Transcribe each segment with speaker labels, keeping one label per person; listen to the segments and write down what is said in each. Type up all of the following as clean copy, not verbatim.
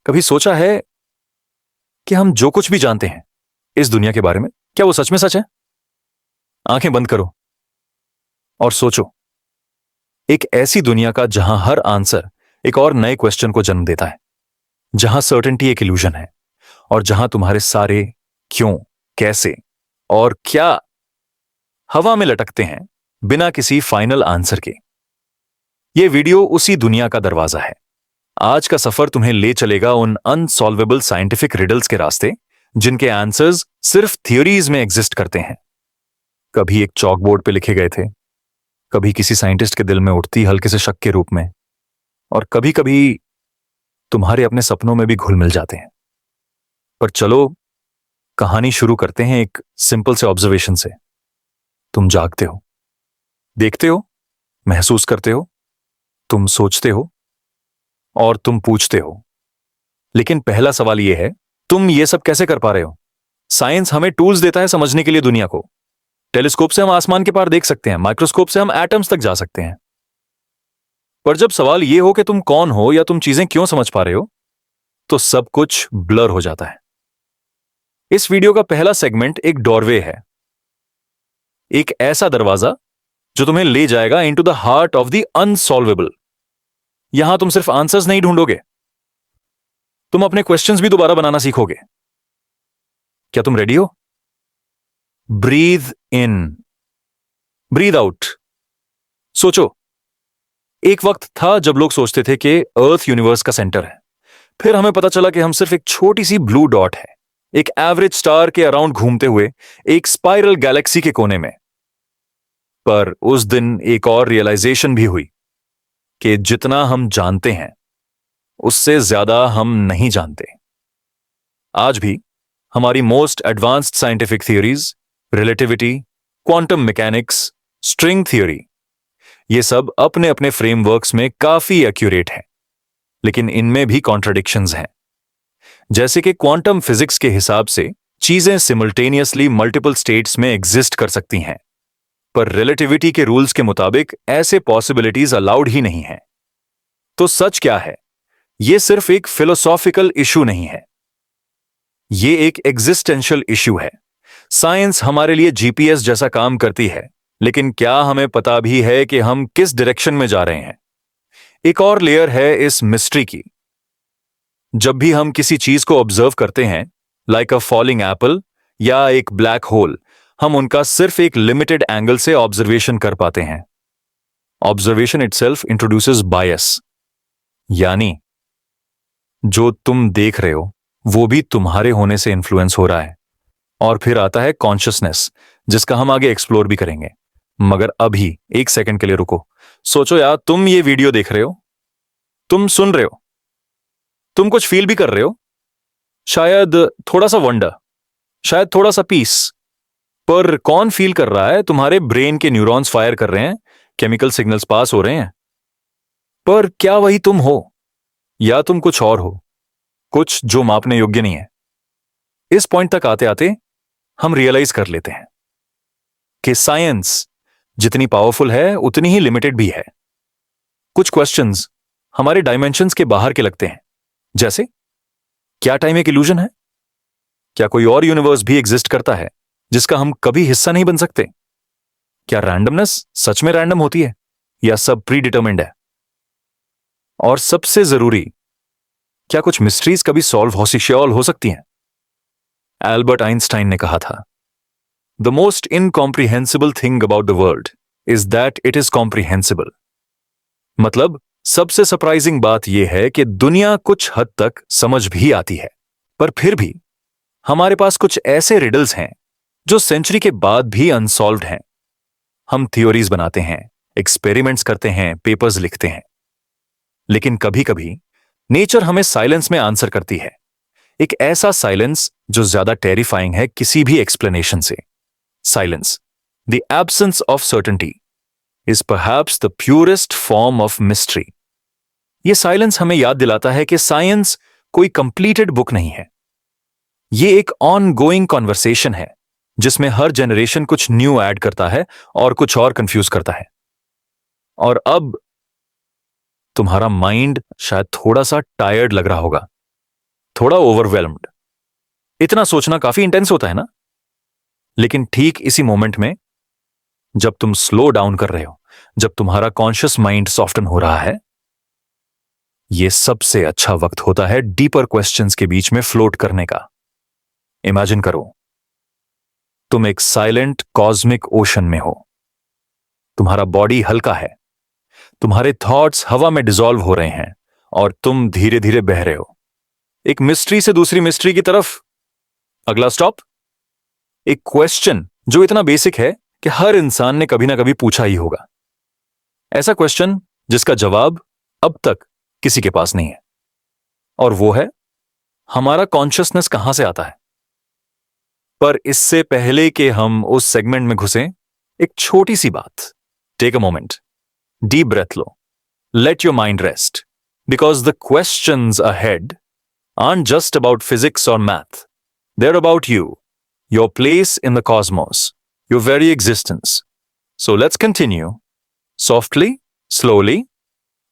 Speaker 1: कभी सोचा है कि हम जो कुछ भी जानते हैं इस दुनिया के बारे में, क्या वो सच में सच है? आंखें बंद करो और सोचो, एक ऐसी दुनिया का जहां हर आंसर एक और नए क्वेश्चन को जन्म देता है, जहां सर्टेनिटी एक इल्यूजन है और जहां तुम्हारे सारे क्यों, कैसे और क्या हवा में लटकते हैं बिना किसी फाइनल आंसर के। यह वीडियो उसी दुनिया का दरवाजा है। आज का सफर तुम्हें ले चलेगा उन अनसॉल्वेबल साइंटिफिक रिडल्स के रास्ते जिनके आंसर्स सिर्फ थियोरीज में एग्जिस्ट करते हैं। कभी एक चॉकबोर्ड पे लिखे गए थे, कभी किसी साइंटिस्ट के दिल में उठती हल्के से शक के रूप में, और कभी कभी तुम्हारे अपने सपनों में भी घुल मिल जाते हैं। पर चलो कहानी शुरू करते हैं एक सिंपल से ऑब्जर्वेशन से। तुम जागते हो, देखते हो, महसूस करते हो, तुम सोचते हो और तुम पूछते हो। लेकिन पहला सवाल यह है, तुम ये सब कैसे कर पा रहे हो? साइंस हमें टूल्स देता है समझने के लिए दुनिया को। टेलीस्कोप से हम आसमान के पार देख सकते हैं, माइक्रोस्कोप से हम एटम्स तक जा सकते हैं। पर जब सवाल यह हो कि तुम कौन हो या तुम चीजें क्यों समझ पा रहे हो, तो सब कुछ ब्लर हो जाता है। इस वीडियो का पहला सेगमेंट एक डोरवे है, एक ऐसा दरवाजा जो तुम्हें ले जाएगा into the heart of the unsolvable. यहां तुम सिर्फ आंसर्स नहीं ढूंढोगे, तुम अपने क्वेश्चंस भी दोबारा बनाना सीखोगे। क्या तुम रेडी हो? ब्रीथ इन, ब्रीथ आउट। सोचो, एक वक्त था जब लोग सोचते थे कि अर्थ यूनिवर्स का सेंटर है। फिर हमें पता चला कि हम सिर्फ एक छोटी सी ब्लू डॉट है, एक एवरेज स्टार के अराउंड घूमते हुए एक स्पाइरल गैलेक्सी के कोने में। पर उस दिन एक और रियलाइजेशन भी हुई कि जितना हम जानते हैं उससे ज्यादा हम नहीं जानते। आज भी हमारी most advanced scientific theories, relativity, quantum mechanics, string theory, ये सब अपने अपने फ्रेमवर्क्स में काफी एक्यूरेट हैं, लेकिन इनमें भी कॉन्ट्रडिक्शंस हैं। जैसे कि क्वांटम फिजिक्स के हिसाब से चीजें सिमल्टेनियसली मल्टीपल स्टेट्स में एग्जिस्ट कर सकती हैं, पर रिलेटिविटी के रूल्स के मुताबिक ऐसे पॉसिबिलिटीज अलाउड ही नहीं है। तो सच क्या है? यह सिर्फ एक फिलोसॉफिकल इशू नहीं है, यह एक एग्जिस्टेंशियल इशू है। साइंस हमारे लिए जीपीएस जैसा काम करती है, लेकिन क्या हमें पता भी है कि हम किस डायरेक्शन में जा रहे हैं? एक और लेयर है इस मिस्ट्री की। जब भी हम किसी चीज को ऑब्जर्व करते हैं, लाइक अ फॉलिंग एप्पल या एक ब्लैक होल, हम उनका सिर्फ एक लिमिटेड एंगल से ऑब्जर्वेशन कर पाते हैं। ऑब्जर्वेशन इटसेल्फ इंट्रोड्यूसेस बायस, यानी जो तुम देख रहे हो वो भी तुम्हारे होने से इन्फ्लुएंस हो रहा है। और फिर आता है कॉन्शियसनेस, जिसका हम आगे एक्सप्लोर भी करेंगे। मगर अभी एक सेकंड के लिए रुको। सोचो यार, तुम ये वीडियो देख रहे हो, तुम सुन रहे हो, तुम कुछ फील भी कर रहे हो, शायद थोड़ा सा वंडर, शायद थोड़ा सा पीस। पर कौन फील कर रहा है? तुम्हारे ब्रेन के न्यूरॉन्स फायर कर रहे हैं, केमिकल सिग्नल्स पास हो रहे हैं। पर क्या वही तुम हो या तुम कुछ और हो, कुछ जो मापने योग्य नहीं है? इस पॉइंट तक आते आते हम रियलाइज कर लेते हैं कि साइंस जितनी पावरफुल है उतनी ही लिमिटेड भी है। कुछ क्वेश्चंस हमारे डायमेंशंस के बाहर के लगते हैं, जैसे क्या टाइम एक इल्यूजन है? क्या कोई और यूनिवर्स भी एग्जिस्ट करता है जिसका हम कभी हिस्सा नहीं बन सकते? क्या रैंडमनेस सच में रैंडम होती है या सब प्री डिटरमिन्ड है? और सबसे जरूरी, क्या कुछ मिस्ट्रीज कभी सॉल्व हो सकती हैं? एल्बर्ट आइंस्टाइन ने कहा था, the most incomprehensible thing about the world is that it is comprehensible. मतलब सबसे सरप्राइजिंग बात यह है कि दुनिया कुछ हद तक समझ भी आती है, पर फिर भी हमारे पास कुछ ऐसे रिडल्स हैं जो सेंचुरी के बाद भी अनसॉल्व्ड हैं। हम थ्योरीज बनाते हैं, एक्सपेरिमेंट्स करते हैं, पेपर्स लिखते हैं, लेकिन कभी कभी नेचर हमें साइलेंस में आंसर करती है। एक ऐसा साइलेंस जो ज्यादा टेरिफाइंग है किसी भी एक्सप्लेनेशन से। Silence, the absence of certainty, is perhaps the purest form of mystery. यह साइलेंस हमें याद दिलाता है कि साइंस कोई कंप्लीटेड बुक नहीं है, यह एक ऑन गोइंग कॉन्वर्सेशन है जिसमें हर जनरेशन कुछ न्यू ऐड करता है और कुछ और कंफ्यूज करता है। और अब तुम्हारा माइंड शायद थोड़ा सा टायर्ड लग रहा होगा, थोड़ा ओवरवेल्म्ड। इतना सोचना काफी इंटेंस होता है ना? लेकिन ठीक इसी मोमेंट में जब तुम स्लो डाउन कर रहे हो, जब तुम्हारा कॉन्शियस माइंड सॉफ्टन हो रहा है, यह सबसे अच्छा वक्त होता है डीपर क्वेश्चंस के बीच में फ्लोट करने का। इमेजिन करो, तुम एक साइलेंट कॉस्मिक ओशन में हो। तुम्हारा बॉडी हल्का है, तुम्हारे थॉट्स हवा में डिसॉल्व हो रहे हैं और तुम धीरे धीरे बह रहे हो, एक मिस्ट्री से दूसरी मिस्ट्री की तरफ। अगला स्टॉप, एक क्वेश्चन जो इतना बेसिक है कि हर इंसान ने कभी ना कभी पूछा ही होगा। ऐसा क्वेश्चन जिसका जवाब अब तक किसी के पास नहीं है, और वो है, हमारा कॉन्शियसनेस कहां से आता है? पर इससे पहले कि हम उस सेगमेंट में घुसें, एक छोटी सी बात। Take a moment, deep breath लो, let your mind rest, because the questions ahead aren't just about physics or math. They're about you, your place in the cosmos, your very existence. So let's continue, softly, slowly,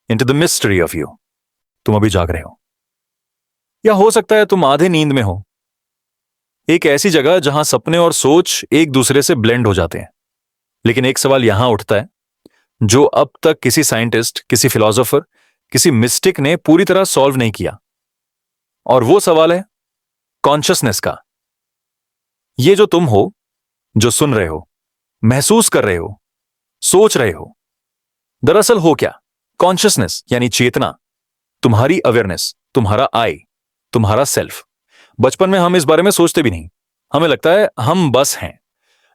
Speaker 1: into the mystery of you. तुम अभी जाग रहे हो, या हो सकता है तुम आधे नींद में हो, एक ऐसी जगह जहां सपने और सोच एक दूसरे से ब्लेंड हो जाते हैं। लेकिन एक सवाल यहां उठता है जो अब तक किसी साइंटिस्ट, किसी फिलोसोफर, किसी मिस्टिक ने पूरी तरह सॉल्व नहीं किया, और वो सवाल है कॉन्शियसनेस का। ये जो तुम हो, जो सुन रहे हो, महसूस कर रहे हो, सोच रहे हो, दरअसल हो क्या? कॉन्शियसनेस यानी चेतना, तुम्हारी अवेयरनेस, तुम्हारा आई, तुम्हारा सेल्फ। बचपन में हम इस बारे में सोचते भी नहीं, हमें लगता है हम बस हैं।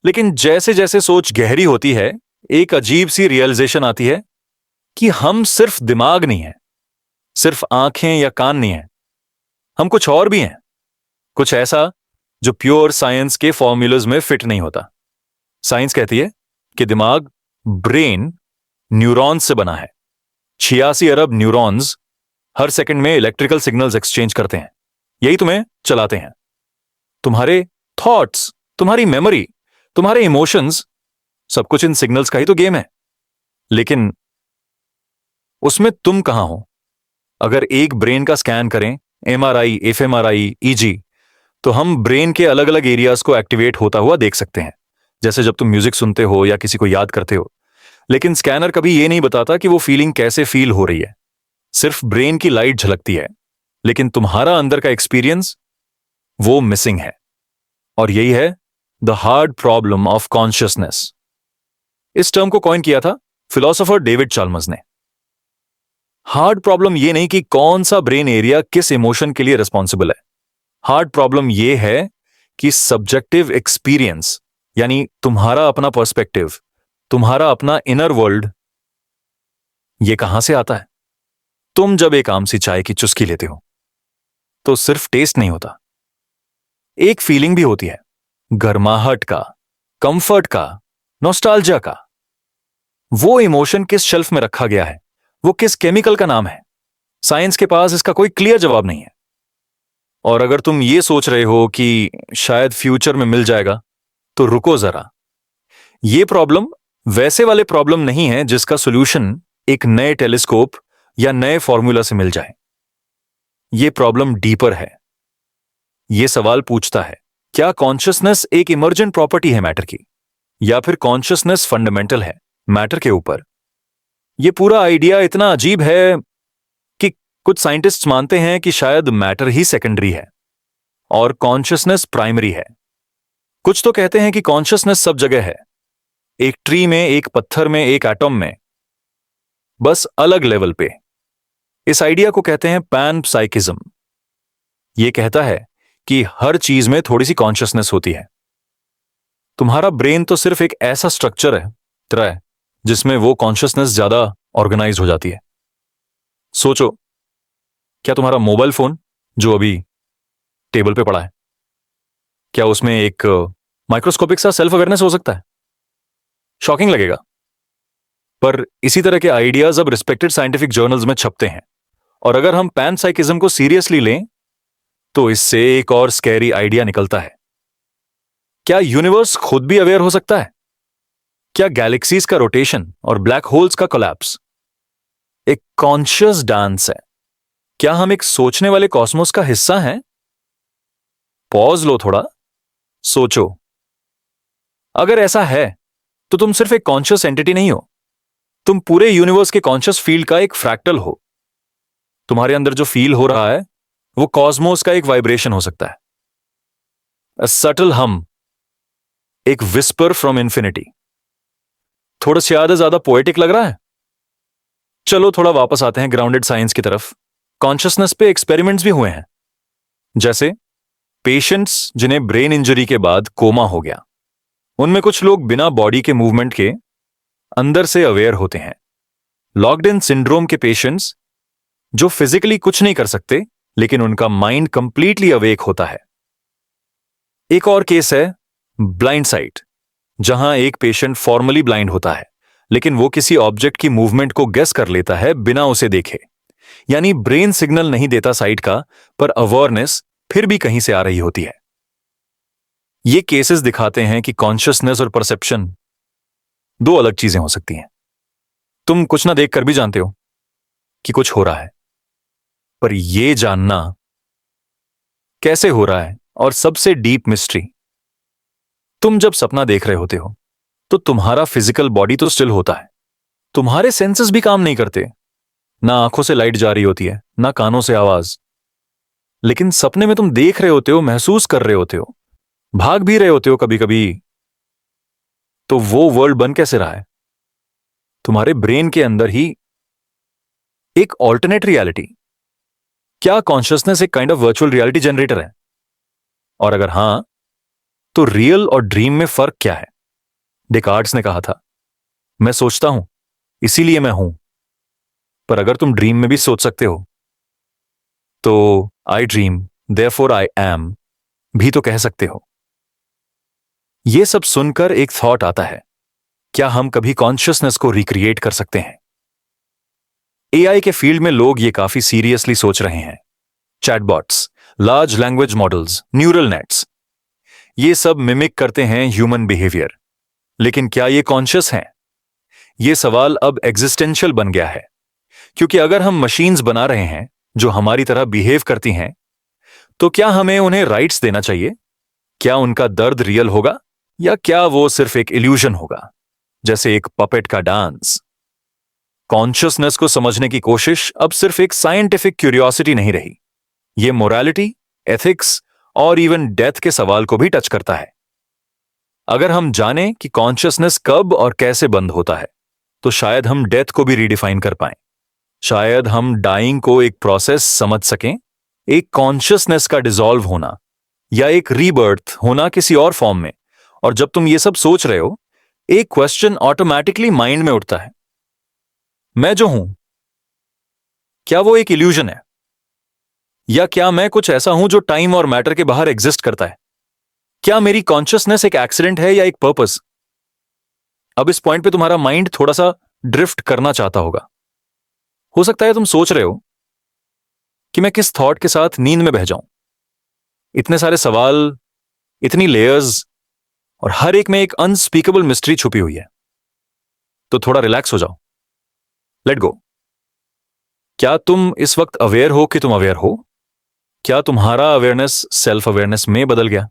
Speaker 1: लेकिन जैसे जैसे सोच गहरी होती है, एक अजीब सी रियलाइजेशन आती है कि हम सिर्फ दिमाग नहीं है, सिर्फ आंखें या कान नहीं है, हम कुछ और भी हैं, कुछ ऐसा जो प्योर साइंस के फॉर्मूलाज में फिट नहीं होता। साइंस कहती है कि दिमाग, ब्रेन, न्यूरॉन्स से बना है। 86 अरब न्यूरॉन्स हर सेकंड में इलेक्ट्रिकल सिग्नल्स एक्सचेंज करते हैं, यही तुम्हें चलाते हैं। तुम्हारे थॉट्स, तुम्हारी मेमोरी, तुम्हारे इमोशंस, सब कुछ इन सिग्नल्स का ही तो गेम है। लेकिन उसमें तुम कहां हो? अगर एक ब्रेन का स्कैन करें, एमआरआई, एफएमआरआई, ईजी, तो हम ब्रेन के अलग अलग एरियाज को एक्टिवेट होता हुआ देख सकते हैं, जैसे जब तुम म्यूजिक सुनते हो या किसी को याद करते हो। लेकिन स्कैनर कभी यह नहीं बताता कि वो फीलिंग कैसे फील हो रही है। सिर्फ ब्रेन की लाइट झलकती है, लेकिन तुम्हारा अंदर का एक्सपीरियंस, वो मिसिंग है। और यही है the hard problem of consciousness. इस टर्म को कॉइन किया था फिलोसोफर डेविड चाल्मर्स ने। हार्ड प्रॉब्लम यह नहीं कि कौन सा ब्रेन एरिया किस इमोशन के लिए रिस्पॉन्सिबल है। हार्ड प्रॉब्लम यह है कि सब्जेक्टिव एक्सपीरियंस, यानी तुम्हारा अपना पर्सपेक्टिव, तुम्हारा अपना इनर वर्ल्ड, यह कहां से आता है। तुम जब एक आम सी चाय की चुस्की लेते हो तो सिर्फ टेस्ट नहीं होता, एक फीलिंग भी होती है, गर्माहट का, कंफर्ट का, नॉस्टैल्जिया का। वो इमोशन किस शेल्फ में रखा गया है, वो किस केमिकल का नाम है, साइंस के पास इसका कोई क्लियर जवाब नहीं है। और अगर तुम ये सोच रहे हो कि शायद फ्यूचर में मिल जाएगा, तो रुको जरा। ये प्रॉब्लम वैसे वाले प्रॉब्लम नहीं है जिसका सॉल्यूशन एक नए टेलीस्कोप या नए फॉर्मूला से मिल जाए। ये प्रॉब्लम डीपर है। ये सवाल पूछता है, क्या कॉन्शियसनेस एक इमर्जेंट प्रॉपर्टी है मैटर की, या फिर कॉन्शियसनेस फंडामेंटल है मैटर के ऊपर। यह पूरा आइडिया इतना अजीब है कि कुछ साइंटिस्ट्स मानते हैं कि शायद मैटर ही सेकेंडरी है और कॉन्शियसनेस प्राइमरी है। कुछ तो कहते हैं कि कॉन्शियसनेस सब जगह है, एक ट्री में, एक पत्थर में, एक एटम में, बस अलग लेवल पे। इस आइडिया को कहते हैं पैनसाइकिज्म। यह कहता है कि हर चीज में थोड़ी सी कॉन्शियसनेस होती है। तुम्हारा ब्रेन तो सिर्फ एक ऐसा स्ट्रक्चर है तरह है जिसमें वो कॉन्शियसनेस ज्यादा ऑर्गेनाइज हो जाती है। सोचो, क्या तुम्हारा मोबाइल फोन जो अभी टेबल पे पड़ा है, क्या उसमें एक माइक्रोस्कोपिक सा सेल्फ अवेयरनेस हो सकता है? शॉकिंग लगेगा, पर इसी तरह के आइडियाज अब रिस्पेक्टेड साइंटिफिक जर्नल्स में छपते हैं। और अगर हम पैनसाइकिज्म को सीरियसली लें तो इससे एक और स्कैरी आइडिया निकलता है। क्या यूनिवर्स खुद भी अवेयर हो सकता है? क्या गैलेक्सीज का रोटेशन और ब्लैक होल्स का कोलैप्स एक कॉन्शियस डांस है? क्या हम एक सोचने वाले कॉस्मोस का हिस्सा हैं? पॉज लो थोड़ा, सोचो। अगर ऐसा है तो तुम सिर्फ एक कॉन्शियस एंटिटी नहीं हो, तुम पूरे यूनिवर्स के कॉन्शियस फील्ड का एक फ्रैक्टल हो। तुम्हारे अंदर जो फील हो रहा है वो कॉस्मोस का एक वाइब्रेशन हो सकता है, अ सटल हम, एक विस्पर फ्रॉम इंफिनिटी। थोड़ा ज्यादा पोएटिक लग रहा है? चलो थोड़ा वापस आते हैं ग्राउंडेड साइंस की तरफ। कॉन्शियसनेस पे एक्सपेरिमेंट्स भी हुए हैं, जैसे पेशेंट्स जिन्हें ब्रेन इंजरी के बाद कोमा हो गया, उनमें कुछ लोग बिना बॉडी के मूवमेंट के अंदर से अवेयर होते हैं। लॉक्ड इन सिंड्रोम के पेशेंट्स जो फिजिकली कुछ नहीं कर सकते लेकिन उनका माइंड कंप्लीटली अवेक होता है। एक और केस है ब्लाइंड साइट, जहां एक पेशेंट फॉर्मली ब्लाइंड होता है लेकिन वो किसी ऑब्जेक्ट की मूवमेंट को गेस कर लेता है बिना उसे देखे। यानी ब्रेन सिग्नल नहीं देता साइट का, पर अवेयरनेस फिर भी कहीं से आ रही होती है। ये केसेस दिखाते हैं कि कॉन्शियसनेस और परसेप्शन दो अलग चीजें हो सकती हैं। तुम कुछ ना देख कर भी जानते हो कि कुछ हो रहा है, पर यह जानना कैसे हो रहा है, और सबसे डीप मिस्ट्री, तुम जब सपना देख रहे होते हो तो तुम्हारा फिजिकल बॉडी तो स्टिल होता है, तुम्हारे सेंसेस भी काम नहीं करते। ना आंखों से लाइट जा रही होती है, ना कानों से आवाज, लेकिन सपने में तुम देख रहे होते हो, महसूस कर रहे होते हो, भाग भी रहे होते हो कभी कभी। तो वो वर्ल्ड बन कैसे रहा है? तुम्हारे ब्रेन के अंदर ही एक ऑल्टरनेट रियलिटी। क्या कॉन्शियसनेस एक kind of virtual reality generator है? और अगर हां, तो रियल और ड्रीम में फर्क क्या है? डेकार्ड्स ने कहा था, मैं सोचता हूं इसीलिए मैं हूं। पर अगर तुम ड्रीम में भी सोच सकते हो तो आई ड्रीम देयरफॉर आई एम भी तो कह सकते हो। यह सब सुनकर एक थॉट आता है, क्या हम कभी कॉन्शियसनेस को रिक्रिएट कर सकते हैं? एआई के फील्ड में लोग ये काफी सीरियसली सोच रहे हैं। Chatbots, large language models, neural nets, ये सब मिमिक करते हैं ह्यूमन बिहेवियर, लेकिन क्या ये कॉन्शियस हैं? ये सवाल अब एग्जिस्टेंशियल बन गया है, क्योंकि अगर हम मशीन्स बना रहे हैं जो हमारी तरह बिहेव करती हैं, तो क्या हमें उन्हें राइट्स देना चाहिए? क्या उनका दर्द रियल होगा, या क्या वो सिर्फ एक इल्यूजन होगा, जैसे एक पपेट का डांस? कॉन्शियसनेस को समझने की कोशिश अब सिर्फ एक साइंटिफिक क्यूरियोसिटी नहीं रही, ये मोरालिटी, एथिक्स और इवन डेथ के सवाल को भी टच करता है। अगर हम जानें कि कॉन्शियसनेस कब और कैसे बंद होता है, तो शायद हम डेथ को भी रीडिफाइन कर पाएं। शायद हम डाइंग को एक प्रोसेस समझ सकें, एक कॉन्शियसनेस का डिसॉल्व होना या एक रीबर्थ होना किसी और फॉर्म में। और जब तुम ये सब सोच रहे हो, एक क्वेश्चन ऑटोमेटिकली माइंड में उठता है, मैं जो हूं, क्या वो एक इल्यूजन है, या क्या मैं कुछ ऐसा हूं जो टाइम और मैटर के बाहर एग्जिस्ट करता है? क्या मेरी कॉन्शियसनेस एक एक्सीडेंट है या एक पर्पस? अब इस पॉइंट पे तुम्हारा माइंड थोड़ा सा ड्रिफ्ट करना चाहता होगा। हो सकता है तुम सोच रहे हो कि मैं किस थॉट के साथ नींद में बह जाऊं। इतने सारे सवाल, इतनी लेयर्स, और हर एक में एक अनस्पीकेबल मिस्ट्री छुपी हुई है। तो थोड़ा रिलैक्स हो जाओ, लेट गो। क्या तुम इस वक्त अवेयर हो कि तुम अवेयर हो? क्या तुम्हारा अवेयरनेस सेल्फ अवेयरनेस में बदल गया?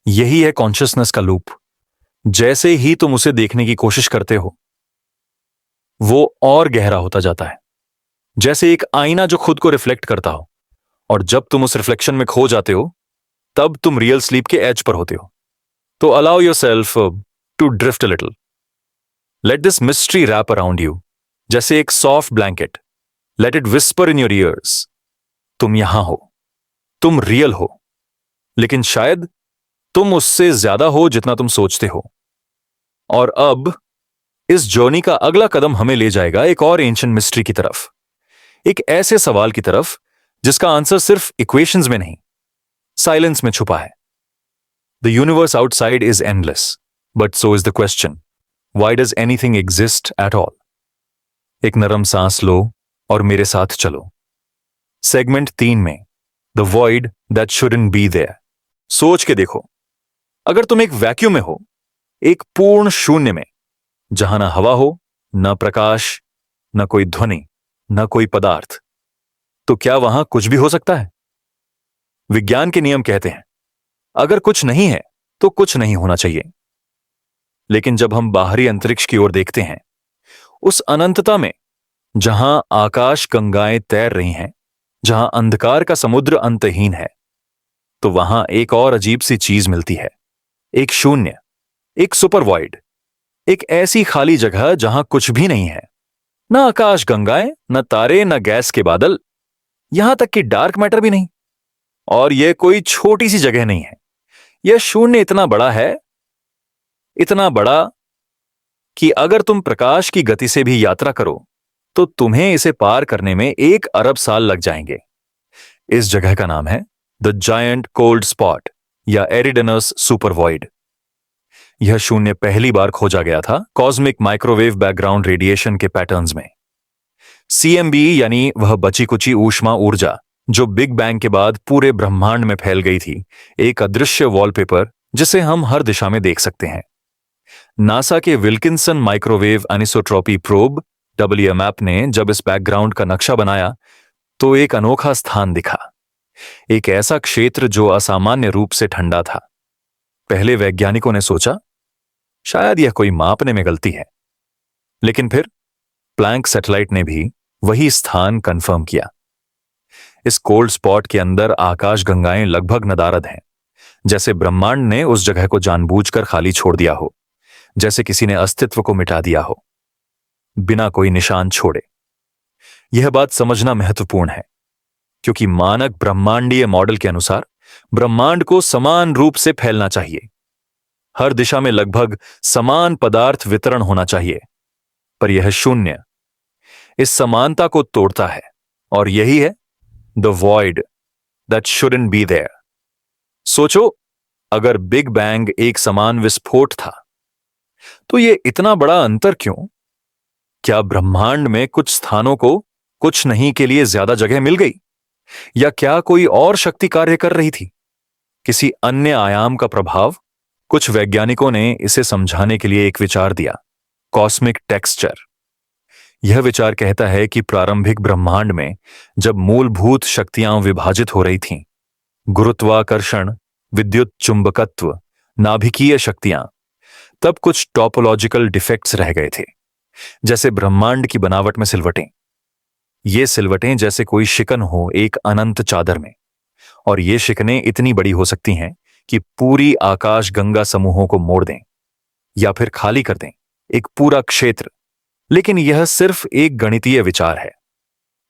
Speaker 1: यही है कॉन्शियसनेस का लूप। जैसे ही तुम उसे देखने की कोशिश करते हो, वो और गहरा होता जाता है, जैसे एक आईना जो खुद को रिफ्लेक्ट करता हो। और जब तुम उस रिफ्लेक्शन में खो जाते हो, तब तुम रियल स्लीप के एज पर होते हो। तो allow yourself to drift a little, let this mystery wrap around you, जैसे एक soft blanket. Let it whisper in your ears, तुम यहां हो, तुम रियल हो, लेकिन शायद तुम उससे ज्यादा हो जितना तुम सोचते हो। और अब इस जर्नी का अगला कदम हमें ले जाएगा एक और एंशिएंट मिस्ट्री की तरफ, एक ऐसे सवाल की तरफ जिसका आंसर सिर्फ इक्वेशंस में नहीं, साइलेंस में छुपा है। The universe outside is endless, but so is the question, why does anything exist at all? एक नरम सांस लो और मेरे साथ चलो। सेगमेंट 3 में, the void that shouldn't be there. सोच के देखो, अगर तुम एक वैक्यूम में हो, एक पूर्ण शून्य में, जहां ना हवा हो, ना प्रकाश, ना कोई ध्वनि, ना कोई पदार्थ, तो क्या वहां कुछ भी हो सकता है? विज्ञान के नियम कहते हैं अगर कुछ नहीं है तो कुछ नहीं होना चाहिए। लेकिन जब हम बाहरी अंतरिक्ष की ओर देखते हैं, उस अनंतता में जहां आकाश गंगाएं तैर रही हैं, जहां अंधकार का समुद्र अंतहीन है, तो वहां एक और अजीब सी चीज मिलती है। एक शून्य, एक सुपर वॉइड, एक ऐसी खाली जगह जहां कुछ भी नहीं है। न आकाश गंगाएं, न तारे, न गैस के बादल, यहां तक कि डार्क मैटर भी नहीं। और यह कोई छोटी सी जगह नहीं है। यह शून्य इतना बड़ा है, इतना बड़ा कि अगर तुम प्रकाश की गति से भी यात्रा करो तो तुम्हें इसे पार करने में 1 अरब साल लग जाएंगे। इस जगह का नाम है द जायंट कोल्ड स्पॉट या एरिडेनस सुपर वॉइड। यह शून्य पहली बार खोजा गया था कॉस्मिक माइक्रोवेव बैकग्राउंड रेडिएशन के पैटर्न्स में। सीएमबी यानी वह बची कुची ऊष्मा ऊर्जा जो बिग बैंग के बाद पूरे ब्रह्मांड में फैल गई थी, एक अदृश्य वॉलपेपर जिसे हम हर दिशा में देख सकते हैं। नासा के Wilkinson microwave anisotropy probe WMAP ने जब इस बैकग्राउंड का नक्शा बनाया तो एक अनोखा स्थान दिखा, एक ऐसा क्षेत्र जो असामान्य रूप से ठंडा था। पहले वैज्ञानिकों ने सोचा शायद यह कोई मापने में गलती है, लेकिन फिर प्लैंक सैटेलाइट ने भी वही स्थान कंफर्म किया। इस कोल्ड स्पॉट के अंदर आकाश गंगाएं लगभग नदारद हैं, जैसे ब्रह्मांड ने उस जगह को जानबूझकर खाली छोड़ दिया हो, जैसे किसी ने अस्तित्व को मिटा दिया हो बिना कोई निशान छोड़े। यह बात समझना महत्वपूर्ण है क्योंकि मानक ब्रह्मांडीय मॉडल के अनुसार ब्रह्मांड को समान रूप से फैलना चाहिए, हर दिशा में लगभग समान पदार्थ वितरण होना चाहिए। पर यह शून्य इस समानता को तोड़ता है, और यही है the void that shouldn't be there. सोचो, अगर बिग बैंग एक समान विस्फोट था तो यह इतना बड़ा अंतर क्यों? क्या ब्रह्मांड में कुछ स्थानों को कुछ नहीं के लिए ज्यादा जगह मिल गई, या क्या कोई और शक्ति कार्य कर रही थी, किसी अन्य आयाम का प्रभाव? कुछ वैज्ञानिकों ने इसे समझाने के लिए एक विचार दिया, कॉस्मिक टेक्सचर। यह विचार कहता है कि प्रारंभिक ब्रह्मांड में जब मूलभूत शक्तियां विभाजित हो रही थीं, गुरुत्वाकर्षण, विद्युत चुंबकत्व, नाभिकीय शक्तियां, तब कुछ टॉपोलॉजिकल डिफेक्ट्स रह गए थे, जैसे ब्रह्मांड की बनावट में सिलवटें। ये सिलवटें जैसे कोई शिकन हो एक अनंत चादर में, और ये शिकनें इतनी बड़ी हो सकती हैं कि पूरी आकाश गंगा समूहों को मोड़ दें या फिर खाली कर दें, एक पूरा क्षेत्र। लेकिन यह सिर्फ एक गणितीय विचार है।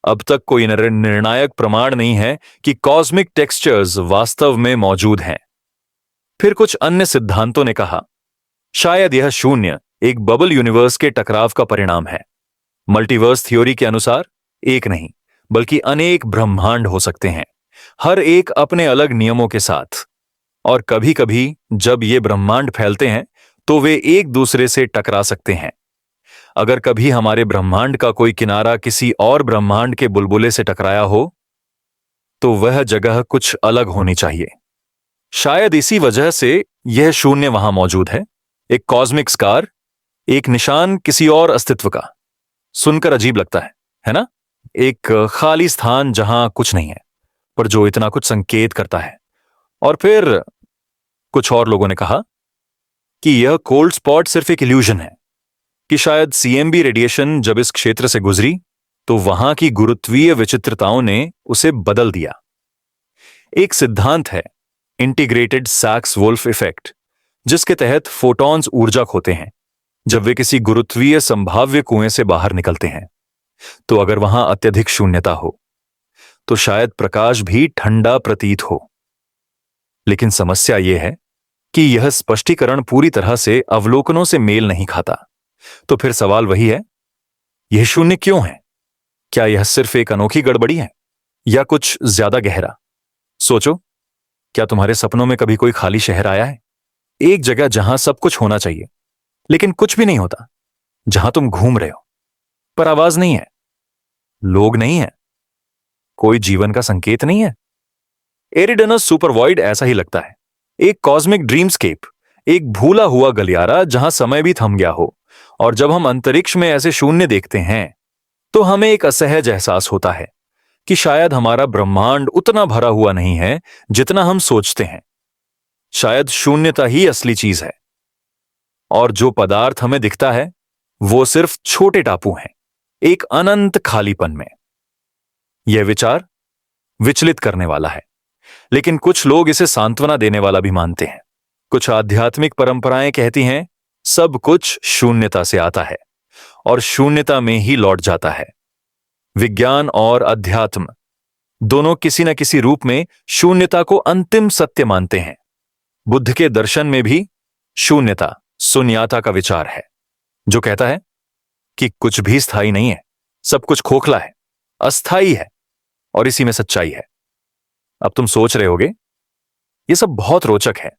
Speaker 1: अब तक कोई निर्णायक प्रमाण नहीं है कि कॉस्मिक टेक्सचर्स वास्तव में मौजूद हैं। फिर कुछ अन्य सिद्धांतों ने कहा शायद यह शून्य एक बबल यूनिवर्स के टकराव का परिणाम है। मल्टीवर्स थ्योरी के अनुसार एक नहीं बल्कि अनेक ब्रह्मांड हो सकते हैं, हर एक अपने अलग नियमों के साथ। और कभी कभी जब ये ब्रह्मांड फैलते हैं तो वे एक दूसरे से टकरा सकते हैं। अगर कभी हमारे ब्रह्मांड का कोई किनारा किसी और ब्रह्मांड के बुलबुले से टकराया हो तो वह जगह कुछ अलग होनी चाहिए। शायद इसी वजह से यह शून्य वहां मौजूद है, एक कॉस्मिक स्कार, एक निशान किसी और अस्तित्व का। सुनकर अजीब लगता है ना? एक खाली स्थान जहां कुछ नहीं है पर जो इतना कुछ संकेत करता है। और फिर कुछ और लोगों ने कहा कि यह कोल्ड स्पॉट सिर्फ एक इल्यूजन है, कि शायद सीएमबी रेडिएशन जब इस क्षेत्र से गुजरी तो वहां की गुरुत्वीय विचित्रताओं ने उसे बदल दिया। एक सिद्धांत है इंटीग्रेटेड सैक्स-वुल्फ इफेक्ट, जिसके तहत फोटॉन्स ऊर्जा खोते हैं जब वे किसी गुरुत्वीय संभाव्य कुएं से बाहर निकलते हैं। तो अगर वहां अत्यधिक शून्यता हो तो शायद प्रकाश भी ठंडा प्रतीत हो। लेकिन समस्या यह है कि यह स्पष्टीकरण पूरी तरह से अवलोकनों से मेल नहीं खाता। तो फिर सवाल वही है, यह शून्य क्यों है? क्या यह सिर्फ एक अनोखी गड़बड़ी है या कुछ ज्यादा गहरा? सोचो, क्या तुम्हारे सपनों में कभी कोई खाली शहर आया है, एक जगह जहां सब कुछ होना चाहिए लेकिन कुछ भी नहीं होता, जहां तुम घूम रहे हो पर आवाज नहीं है, लोग नहीं है, कोई जीवन का संकेत नहीं है? एरिडेनस सुपरवॉइड ऐसा ही लगता है, एक कॉस्मिक ड्रीमस्केप, एक भूला हुआ गलियारा जहां समय भी थम गया हो। और जब हम अंतरिक्ष में ऐसे शून्य देखते हैं तो हमें एक असहज एहसास होता है, कि शायद हमारा ब्रह्मांड उतना भरा हुआ नहीं है जितना हम सोचते हैं। शायद शून्यता ही असली चीज है, और जो पदार्थ हमें दिखता है वो सिर्फ छोटे टापू हैं एक अनंत खालीपन में। यह विचार विचलित करने वाला है, लेकिन कुछ लोग इसे सांत्वना देने वाला भी मानते हैं। कुछ आध्यात्मिक परंपराएं कहती हैं सब कुछ शून्यता से आता है और शून्यता में ही लौट जाता है। विज्ञान और अध्यात्म दोनों किसी न किसी रूप में शून्यता को अंतिम सत्य मानते हैं। बुद्ध के दर्शन में भी शून्यता शून्यता का विचार है, जो कहता है कि कुछ भी स्थायी नहीं है, सब कुछ खोखला है, अस्थाई है, और इसी में सच्चाई है। अब तुम सोच रहे होगे यह सब बहुत रोचक है,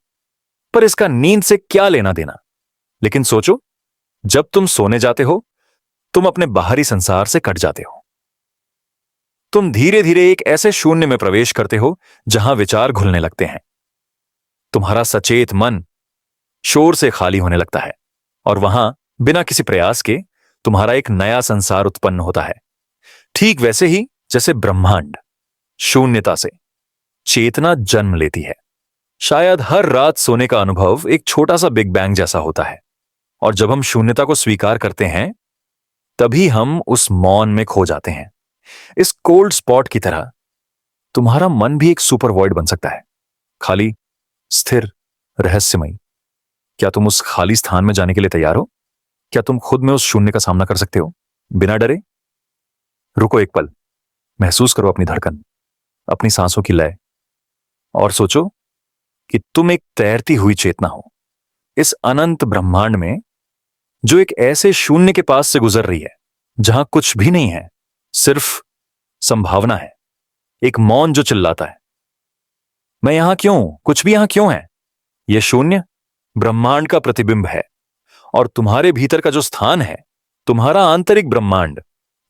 Speaker 1: पर इसका नींद से क्या लेना देना। लेकिन सोचो, जब तुम सोने जाते हो तुम अपने बाहरी संसार से कट जाते हो। तुम धीरे धीरे एक ऐसे शून्य में प्रवेश करते हो जहां विचार घुलने लगते हैं। तुम्हारा सचेत मन शोर से खाली होने लगता है, और वहां बिना किसी प्रयास के तुम्हारा एक नया संसार उत्पन्न होता है। ठीक वैसे ही जैसे ब्रह्मांड शून्यता से चेतना जन्म लेती है। शायद हर रात सोने का अनुभव एक छोटा सा बिग बैंग जैसा होता है, और जब हम शून्यता को स्वीकार करते हैं तभी हम उस मौन में खो जाते हैं। इस कोल्ड स्पॉट की तरह तुम्हारा मन भी एक सुपर वॉइड बन सकता है, खाली, स्थिर, रहस्यमयी। क्या तुम उस खाली स्थान में जाने के लिए तैयार हो? क्या तुम खुद में उस शून्य का सामना कर सकते हो बिना डरे? रुको एक पल, महसूस करो अपनी धड़कन, अपनी सांसों की लय, और सोचो कि तुम एक तैरती हुई चेतना हो इस अनंत ब्रह्मांड में, जो एक ऐसे शून्य के पास से गुजर रही है जहां कुछ भी नहीं है, सिर्फ संभावना है। एक मौन जो चिल्लाता है, मैं यहां क्यों, कुछ भी यहां क्यों है। यह शून्य ब्रह्मांड का प्रतिबिंब है, और तुम्हारे भीतर का जो स्थान है, तुम्हारा आंतरिक ब्रह्मांड,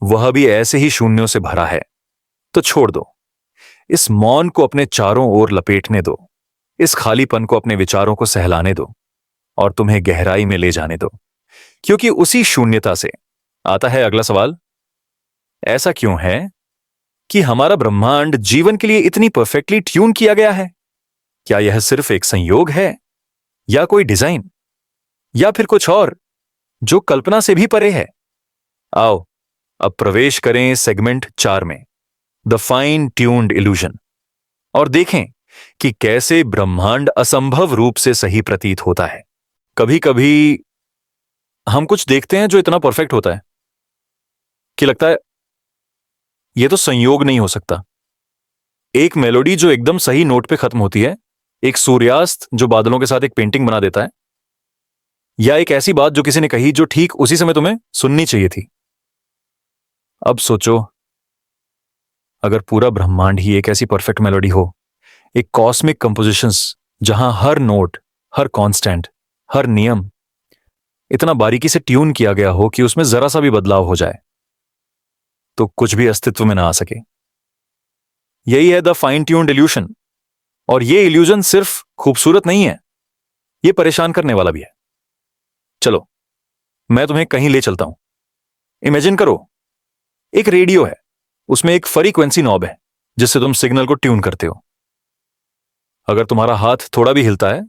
Speaker 1: वह भी ऐसे ही शून्यों से भरा है। तो छोड़ दो, इस मौन को अपने चारों ओर लपेटने दो, इस खालीपन को अपने विचारों को सहलाने दो, और तुम्हें गहराई में ले जाने दो, क्योंकि उसी शून्यता से आता है अगला सवाल। ऐसा क्यों है कि हमारा ब्रह्मांड जीवन के लिए इतनी परफेक्टली ट्यून किया गया है? क्या यह सिर्फ एक संयोग है, या कोई डिजाइन, या फिर कुछ और जो कल्पना से भी परे है? आओ अब प्रवेश करें सेगमेंट 4 में, द फाइन ट्यून्ड इल्यूजन, और देखें कि कैसे ब्रह्मांड असंभव रूप से सही प्रतीत होता है। कभी कभी हम कुछ देखते हैं जो इतना परफेक्ट होता है कि लगता है यह तो संयोग नहीं हो सकता। एक मेलोडी जो एकदम सही नोट पे खत्म होती है, एक सूर्यास्त जो बादलों के साथ एक पेंटिंग बना देता है, या एक ऐसी बात जो किसी ने कही जो ठीक उसी समय तुम्हें सुननी चाहिए थी। अब सोचो, अगर पूरा ब्रह्मांड ही एक ऐसी परफेक्ट मेलोडी हो, एक कॉस्मिक कंपोजिशंस जहां हर नोट, हर कांस्टेंट, हर नियम इतना बारीकी से ट्यून किया गया हो कि उसमें जरा सा भी बदलाव हो जाए तो कुछ भी अस्तित्व में ना आ सके। यही है द फाइन ट्यून्ड इल्यूशन। और यह इल्यूजन सिर्फ खूबसूरत नहीं है, यह परेशान करने वाला भी है। चलो मैं तुम्हें कहीं ले चलता हूं। इमेजिन करो, एक रेडियो है, उसमें एक फ्रीक्वेंसी नॉब है जिससे तुम सिग्नल को ट्यून करते हो। अगर तुम्हारा हाथ थोड़ा भी हिलता है,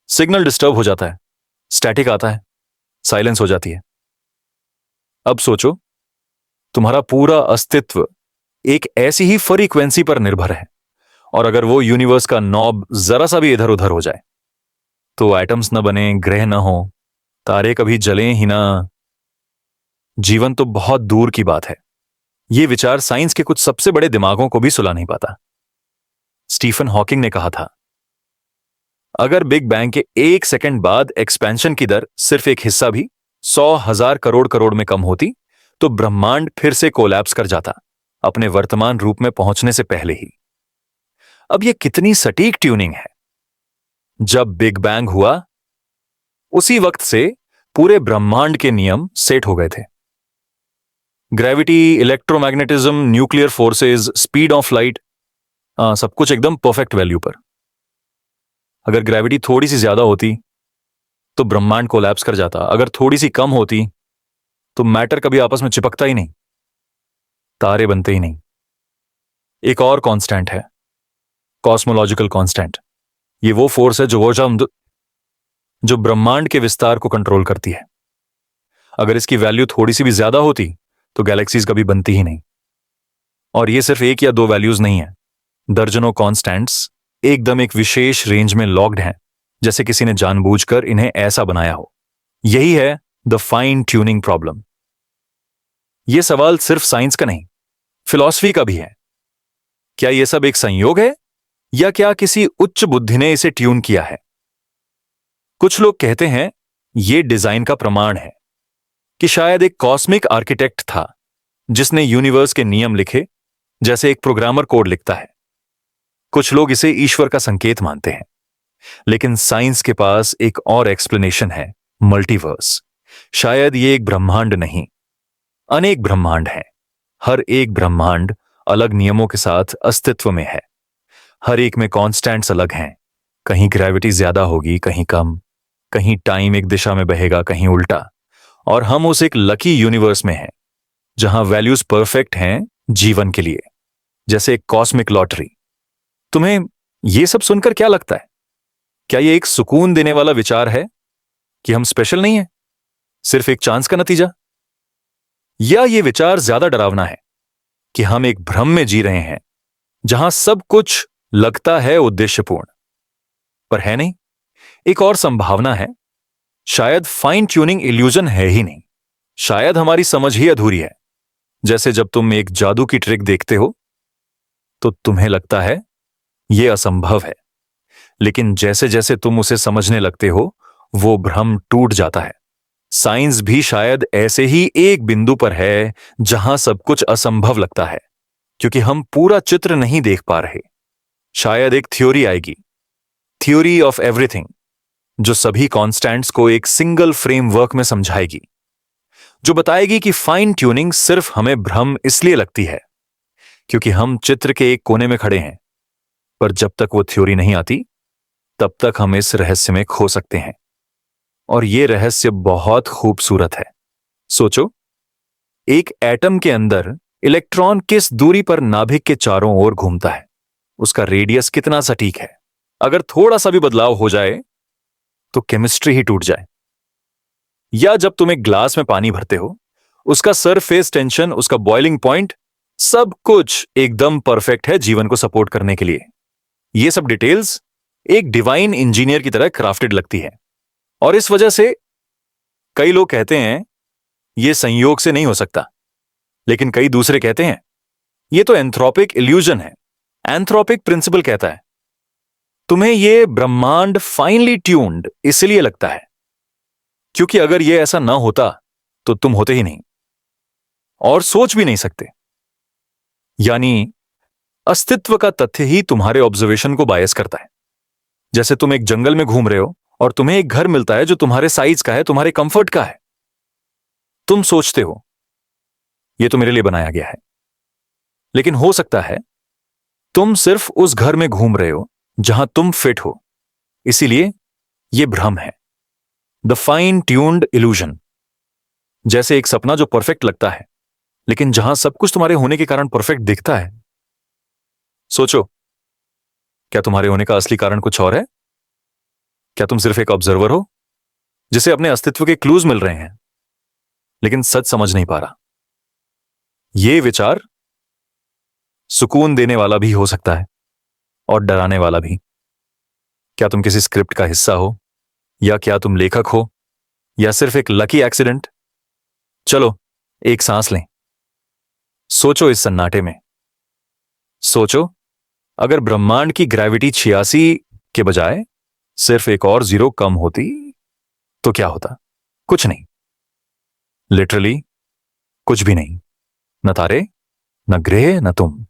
Speaker 1: सिग्नल डिस्टर्ब हो जाता है, स्टैटिक आता है, साइलेंस हो जाती है। अब सोचो, तुम्हारा पूरा अस्तित्व एक ऐसी ही फ्रीक्वेंसी पर निर्भर है, और अगर वो यूनिवर्स का नॉब जरा सा भी इधर उधर हो जाए तो एटम्स न बने, ग्रह न हो, तारे कभी जलें ही ना, जीवन तो बहुत दूर की बात है। यह विचार साइंस के कुछ सबसे बड़े दिमागों को भी सुला नहीं पाता। स्टीफन हॉकिंग ने कहा था, अगर बिग बैंग के 1 सेकंड बाद एक्सपेंशन की दर सिर्फ एक हिस्सा भी 100,000 करोड़ करोड़ में कम होती तो ब्रह्मांड फिर से कोलैप्स कर जाता, अपने वर्तमान रूप में पहुंचने से पहले ही। अब यह कितनी सटीक ट्यूनिंग है। जब बिग बैंग हुआ उसी वक्त से पूरे ब्रह्मांड के नियम सेट हो गए थे। Gravity, electromagnetism, nuclear forces, speed of light, सब कुछ एकदम परफेक्ट वैल्यू पर। अगर ग्रेविटी थोड़ी सी ज्यादा होती तो ब्रह्मांड कोलैप्स कर जाता, अगर थोड़ी सी कम होती तो मैटर कभी आपस में चिपकता ही नहीं, तारे बनते ही नहीं। एक और कांस्टेंट है, कॉस्मोलॉजिकल कांस्टेंट। ये वो फोर्स है जो ब्रह्मांड के विस्तार को कंट्रोल करती है। अगर इसकी वैल्यू थोड़ी सी भी ज्यादा होती तो गैलेक्सीज कभी बनती ही नहीं। और ये सिर्फ एक या दो वैल्यूज नहीं है, दर्जनों कांस्टेंट्स एकदम एक विशेष रेंज में लॉक्ड हैं, जैसे किसी ने जानबूझकर इन्हें ऐसा बनाया हो। यही है द फाइन ट्यूनिंग प्रॉब्लम। यह सवाल सिर्फ साइंस का नहीं, फिलॉसफी का भी है। क्या यह सब एक संयोग है या क्या किसी उच्च बुद्धि ने इसे ट्यून किया है? कुछ लोग कहते हैं यह डिजाइन का प्रमाण है कि शायद एक कॉस्मिक आर्किटेक्ट था जिसने यूनिवर्स के नियम लिखे, जैसे एक प्रोग्रामर कोड लिखता है। कुछ लोग इसे ईश्वर का संकेत मानते हैं। लेकिन साइंस के पास एक और एक्सप्लेनेशन है, मल्टीवर्स। शायद ये एक ब्रह्मांड नहीं, अनेक ब्रह्मांड हैं। हर एक ब्रह्मांड अलग नियमों के साथ अस्तित्व में है। हर एक में कॉन्स्टेंट्स अलग हैं। कहीं ग्रेविटी ज्यादा होगी, कहीं कम। कहीं टाइम एक दिशा में बहेगा, कहीं उल्टा। और हम उस एक लकी यूनिवर्स में हैं जहां वैल्यूज परफेक्ट हैं जीवन के लिए, जैसे एक कॉस्मिक लॉटरी। तुम्हें यह सब सुनकर क्या लगता है? क्या यह एक सुकून देने वाला विचार है कि हम स्पेशल नहीं है, सिर्फ एक चांस का नतीजा? या यह विचार ज्यादा डरावना है कि हम एक भ्रम में जी रहे हैं जहां सब कुछ लगता है उद्देश्यपूर्ण पर है नहीं? एक और संभावना है, शायद फाइन ट्यूनिंग इल्यूजन है ही नहीं। शायद हमारी समझ ही अधूरी है। जैसे जब तुम एक जादू की ट्रिक देखते हो तो तुम्हें लगता है यह असंभव है, लेकिन जैसे जैसे तुम उसे समझने लगते हो वो भ्रम टूट जाता है। साइंस भी शायद ऐसे ही एक बिंदु पर है जहां सब कुछ असंभव लगता है, क्योंकि हम पूरा चित्र नहीं देख पा रहे। शायद एक थ्योरी आएगी, थ्योरी ऑफ एवरीथिंग, जो सभी कॉन्स्टेंट्स को एक सिंगल फ्रेमवर्क में समझाएगी, जो बताएगी कि फाइन ट्यूनिंग सिर्फ हमें भ्रम इसलिए लगती है क्योंकि हम चित्र के एक कोने में खड़े हैं। पर जब तक वो थ्योरी नहीं आती तब तक हम इस रहस्य में खो सकते हैं। और यह रहस्य बहुत खूबसूरत है। सोचो, एक एटम के अंदर इलेक्ट्रॉन किस दूरी पर नाभिक के चारों ओर घूमता है, उसका रेडियस कितना सटीक है। अगर थोड़ा सा भी बदलाव हो जाए तो केमिस्ट्री ही टूट जाए। या जब तुम एक ग्लास में पानी भरते हो, उसका सरफेस टेंशन, उसका बॉइलिंग पॉइंट, सब कुछ एकदम परफेक्ट है जीवन को सपोर्ट करने के लिए। ये सब डिटेल्स एक डिवाइन इंजीनियर की तरह क्राफ्टेड लगती है। और इस वजह से कई लोग कहते हैं यह संयोग से नहीं हो सकता, लेकिन कई दूसरे कहते हैं यह तो एंथ्रोपिक इल्यूजन है। एंथ्रोपिक प्रिंसिपल कहता है तुम्हें यह ब्रह्मांड फाइनली ट्यून्ड इसलिए लगता है क्योंकि अगर यह ऐसा ना होता तो तुम होते ही नहीं और सोच भी नहीं सकते। यानी अस्तित्व का तथ्य ही तुम्हारे ऑब्जर्वेशन को बायस करता है। जैसे तुम एक जंगल में घूम रहे हो और तुम्हें एक घर मिलता है जो तुम्हारे साइज का है, तुम्हारे कंफर्ट का है। तुम सोचते हो यह तो मेरे लिए बनाया गया है, लेकिन हो सकता है तुम सिर्फ उस घर में घूम रहे हो जहां तुम फिट हो। इसीलिए यह भ्रम है, द फाइन ट्यून्ड इल्यूजन। जैसे एक सपना जो परफेक्ट लगता है, लेकिन जहां सब कुछ तुम्हारे होने के कारण परफेक्ट दिखता है। सोचो, क्या तुम्हारे होने का असली कारण कुछ और है? क्या तुम सिर्फ एक ऑब्जर्वर हो जिसे अपने अस्तित्व के क्लूज मिल रहे हैं, लेकिन सच समझ नहीं पा रहा? यह विचार सुकून देने वाला भी हो सकता है और डराने वाला भी। क्या तुम किसी स्क्रिप्ट का हिस्सा हो, या क्या तुम लेखक हो, या सिर्फ एक लकी एक्सीडेंट? चलो एक सांस लें। सोचो इस सन्नाटे में। सोचो, अगर ब्रह्मांड की ग्रेविटी 86 के बजाय सिर्फ एक और जीरो कम होती तो क्या होता? कुछ नहीं, लिटरली कुछ भी नहीं। न तारे, न ग्रह, न तुम।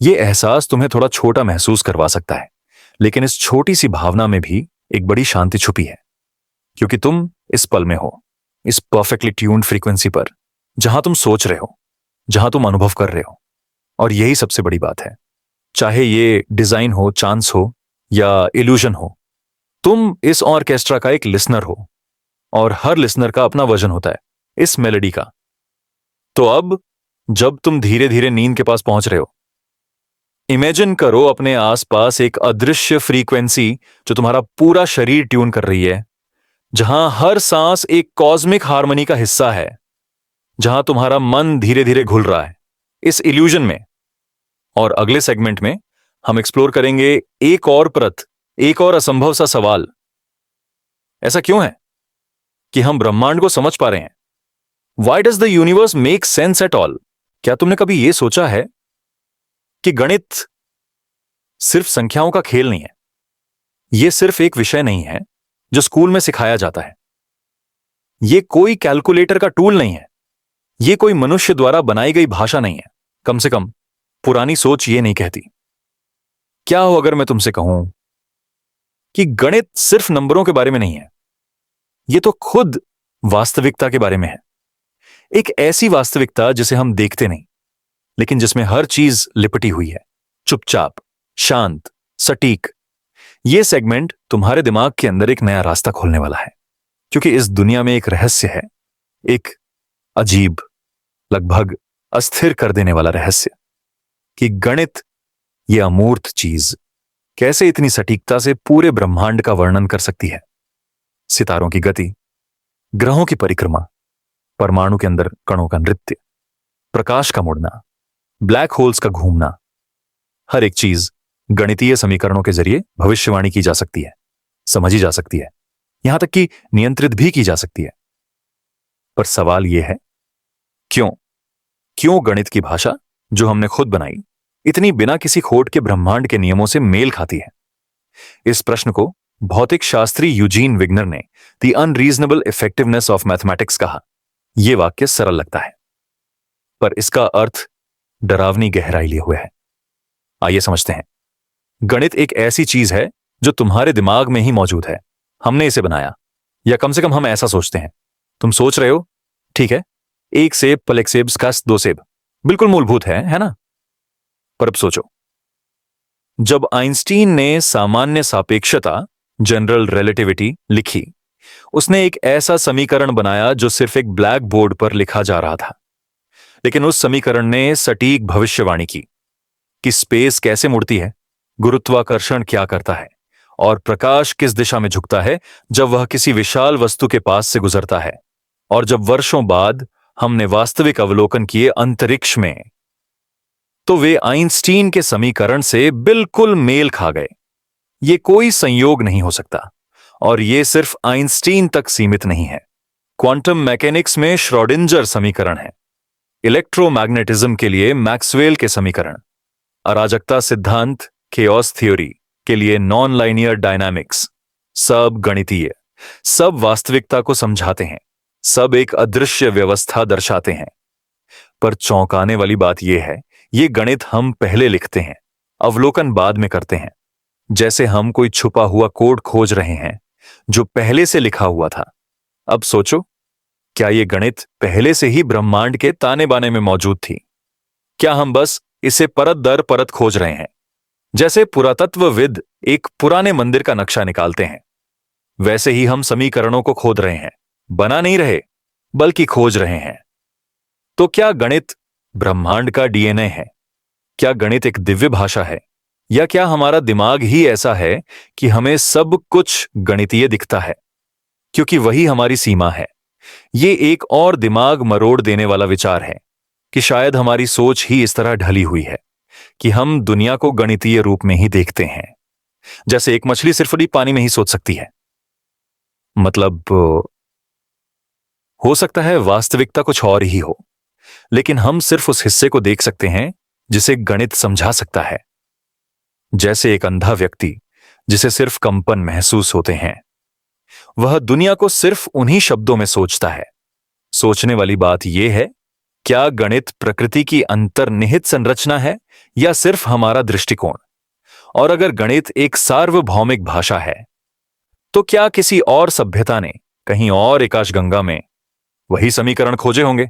Speaker 1: यह एहसास तुम्हें थोड़ा छोटा महसूस करवा सकता है, लेकिन इस छोटी सी भावना में भी एक बड़ी शांति छुपी है, क्योंकि तुम इस पल में हो, इस परफेक्टली ट्यून्ड फ्रीक्वेंसी पर, जहां तुम सोच रहे हो, जहां तुम अनुभव कर रहे हो। और यही सबसे बड़ी बात है। चाहे ये डिजाइन हो, चांस हो या इल्यूजन हो, तुम इस ऑर्केस्ट्रा का एक लिसनर हो, और हर लिसनर का अपना वर्जन होता है इस मेलोडी का। तो अब जब तुम धीरे धीरे नींद के पास पहुंच रहे हो, इमेजिन करो अपने आसपास एक अदृश्य फ्रीक्वेंसी जो तुम्हारा पूरा शरीर ट्यून कर रही है, जहां हर सांस एक कॉस्मिक हार्मनी का हिस्सा है, जहां तुम्हारा मन धीरे धीरे घुल रहा है इस इल्यूजन में। और अगले सेगमेंट में हम एक्सप्लोर करेंगे एक और परत, एक और असंभव सा सवाल। ऐसा क्यों है कि हम ब्रह्मांड को समझ पा रहे हैं? Why does the universe make sense at all? क्या तुमने कभी यह सोचा है कि गणित सिर्फ संख्याओं का खेल नहीं है? यह सिर्फ एक विषय नहीं है जो स्कूल में सिखाया जाता है। यह कोई कैलकुलेटर का टूल नहीं है। यह कोई मनुष्य द्वारा बनाई गई भाषा नहीं है। कम से कम पुरानी सोच यह नहीं कहती। क्या हो अगर मैं तुमसे कहूं कि गणित सिर्फ नंबरों के बारे में नहीं है, यह तो खुद वास्तविकता के बारे में है। एक ऐसी वास्तविकता जिसे हम देखते नहीं, लेकिन जिसमें हर चीज लिपटी हुई है, चुपचाप, शांत, सटीक। यह सेगमेंट तुम्हारे दिमाग के अंदर एक नया रास्ता खोलने वाला है, क्योंकि इस दुनिया में एक रहस्य है, एक अजीब, लगभग अस्थिर कर देने वाला रहस्य, कि गणित, यह अमूर्त चीज कैसे इतनी सटीकता से पूरे ब्रह्मांड का वर्णन कर सकती है। सितारों की गति, ग्रहों की परिक्रमा, परमाणु के अंदर कणों का नृत्य, प्रकाश का मुड़ना, ब्लैक होल्स का घूमना, हर एक चीज गणितीय समीकरणों के जरिए भविष्यवाणी की जा सकती है, समझी जा सकती है, यहां तक कि नियंत्रित भी की जा सकती है। पर सवाल यह है, क्यों गणित की भाषा जो हमने खुद बनाई इतनी बिना किसी खोट के ब्रह्मांड के नियमों से मेल खाती है? इस प्रश्न को भौतिक शास्त्री यूजीन विग्नर ने the unreasonable effectiveness of mathematics कहा। यह वाक्य सरल लगता है, पर इसका अर्थ डरावनी गहराई लिए हुए है। आइए समझते हैं। गणित एक ऐसी चीज है जो तुम्हारे दिमाग में ही मौजूद है। हमने इसे बनाया, या कम से कम हम ऐसा सोचते हैं। तुम सोच रहे हो, ठीक है, एक सेब पल एक सेब स्कास दो सेब, बिल्कुल मूलभूत है ना? पर अब सोचो, जब आइंस्टीन ने सामान्य सापेक्षता, जनरल रिलेटिविटी लिखी, उसने एक ऐसा समीकरण बनाया जो सिर्फ एक ब्लैक बोर्ड पर लिखा जा रहा था। लेकिन उस समीकरण ने सटीक भविष्यवाणी की कि स्पेस कैसे मुड़ती है, गुरुत्वाकर्षण क्या करता है, और प्रकाश किस दिशा में झुकता है जब वह किसी विशाल वस्तु के पास से गुजरता है। और जब वर्षों बाद हमने वास्तविक अवलोकन किए अंतरिक्ष में, तो वे आइंस्टीन के समीकरण से बिल्कुल मेल खा गए। ये कोई संयोग नहीं हो सकता, और ये सिर्फ आइंस्टीन तक सीमित नहीं है। क्वांटम मैकेनिक्स में श्रोडिंजर समीकरण है, इलेक्ट्रोमैग्नेटिज्म के लिए मैक्सवेल के समीकरण, अराजकता सिद्धांत, केओस थ्योरी के लिए नॉन लाइनियर डायनामिक्स, सब गणितीय, सब वास्तविकता को समझाते हैं, सब एक अदृश्य व्यवस्था दर्शाते हैं। पर चौंकाने वाली बात यह है, ये गणित हम पहले लिखते हैं, अवलोकन बाद में करते हैं। जैसे हम कोई छुपा हुआ कोड खोज रहे हैं जो पहले से लिखा हुआ था। अब सोचो, क्या यह गणित पहले से ही ब्रह्मांड के ताने बाने में मौजूद थी? क्या हम बस इसे परत दर परत खोज रहे हैं? जैसे पुरातत्वविद एक पुराने मंदिर का नक्शा निकालते हैं, वैसे ही हम समीकरणों को खोद रहे हैं, बना नहीं रहे बल्कि खोज रहे हैं। तो क्या गणित ब्रह्मांड का डीएनए है? क्या गणित एक दिव्य भाषा है, या क्या हमारा दिमाग ही ऐसा है कि हमें सब कुछ गणितीय दिखता है क्योंकि वही हमारी सीमा है? ये एक और दिमाग मरोड़ देने वाला विचार है कि शायद हमारी सोच ही इस तरह ढली हुई है कि हम दुनिया को गणितीय रूप में ही देखते हैं, जैसे एक मछली सिर्फ पानी में ही सोच सकती है। मतलब हो सकता है वास्तविकता कुछ और ही हो, लेकिन हम सिर्फ उस हिस्से को देख सकते हैं जिसे गणित समझा सकता है। जैसे एक अंधा व्यक्ति जिसे सिर्फ कंपन महसूस होते हैं, वह दुनिया को सिर्फ उन्हीं शब्दों में सोचता है। सोचने वाली बात यह है, क्या गणित प्रकृति की अंतर्निहित संरचना है या सिर्फ हमारा दृष्टिकोण? और अगर गणित एक सार्वभौमिक भाषा है, तो क्या किसी और सभ्यता ने कहीं और आकाशगंगा में वही समीकरण खोजे होंगे?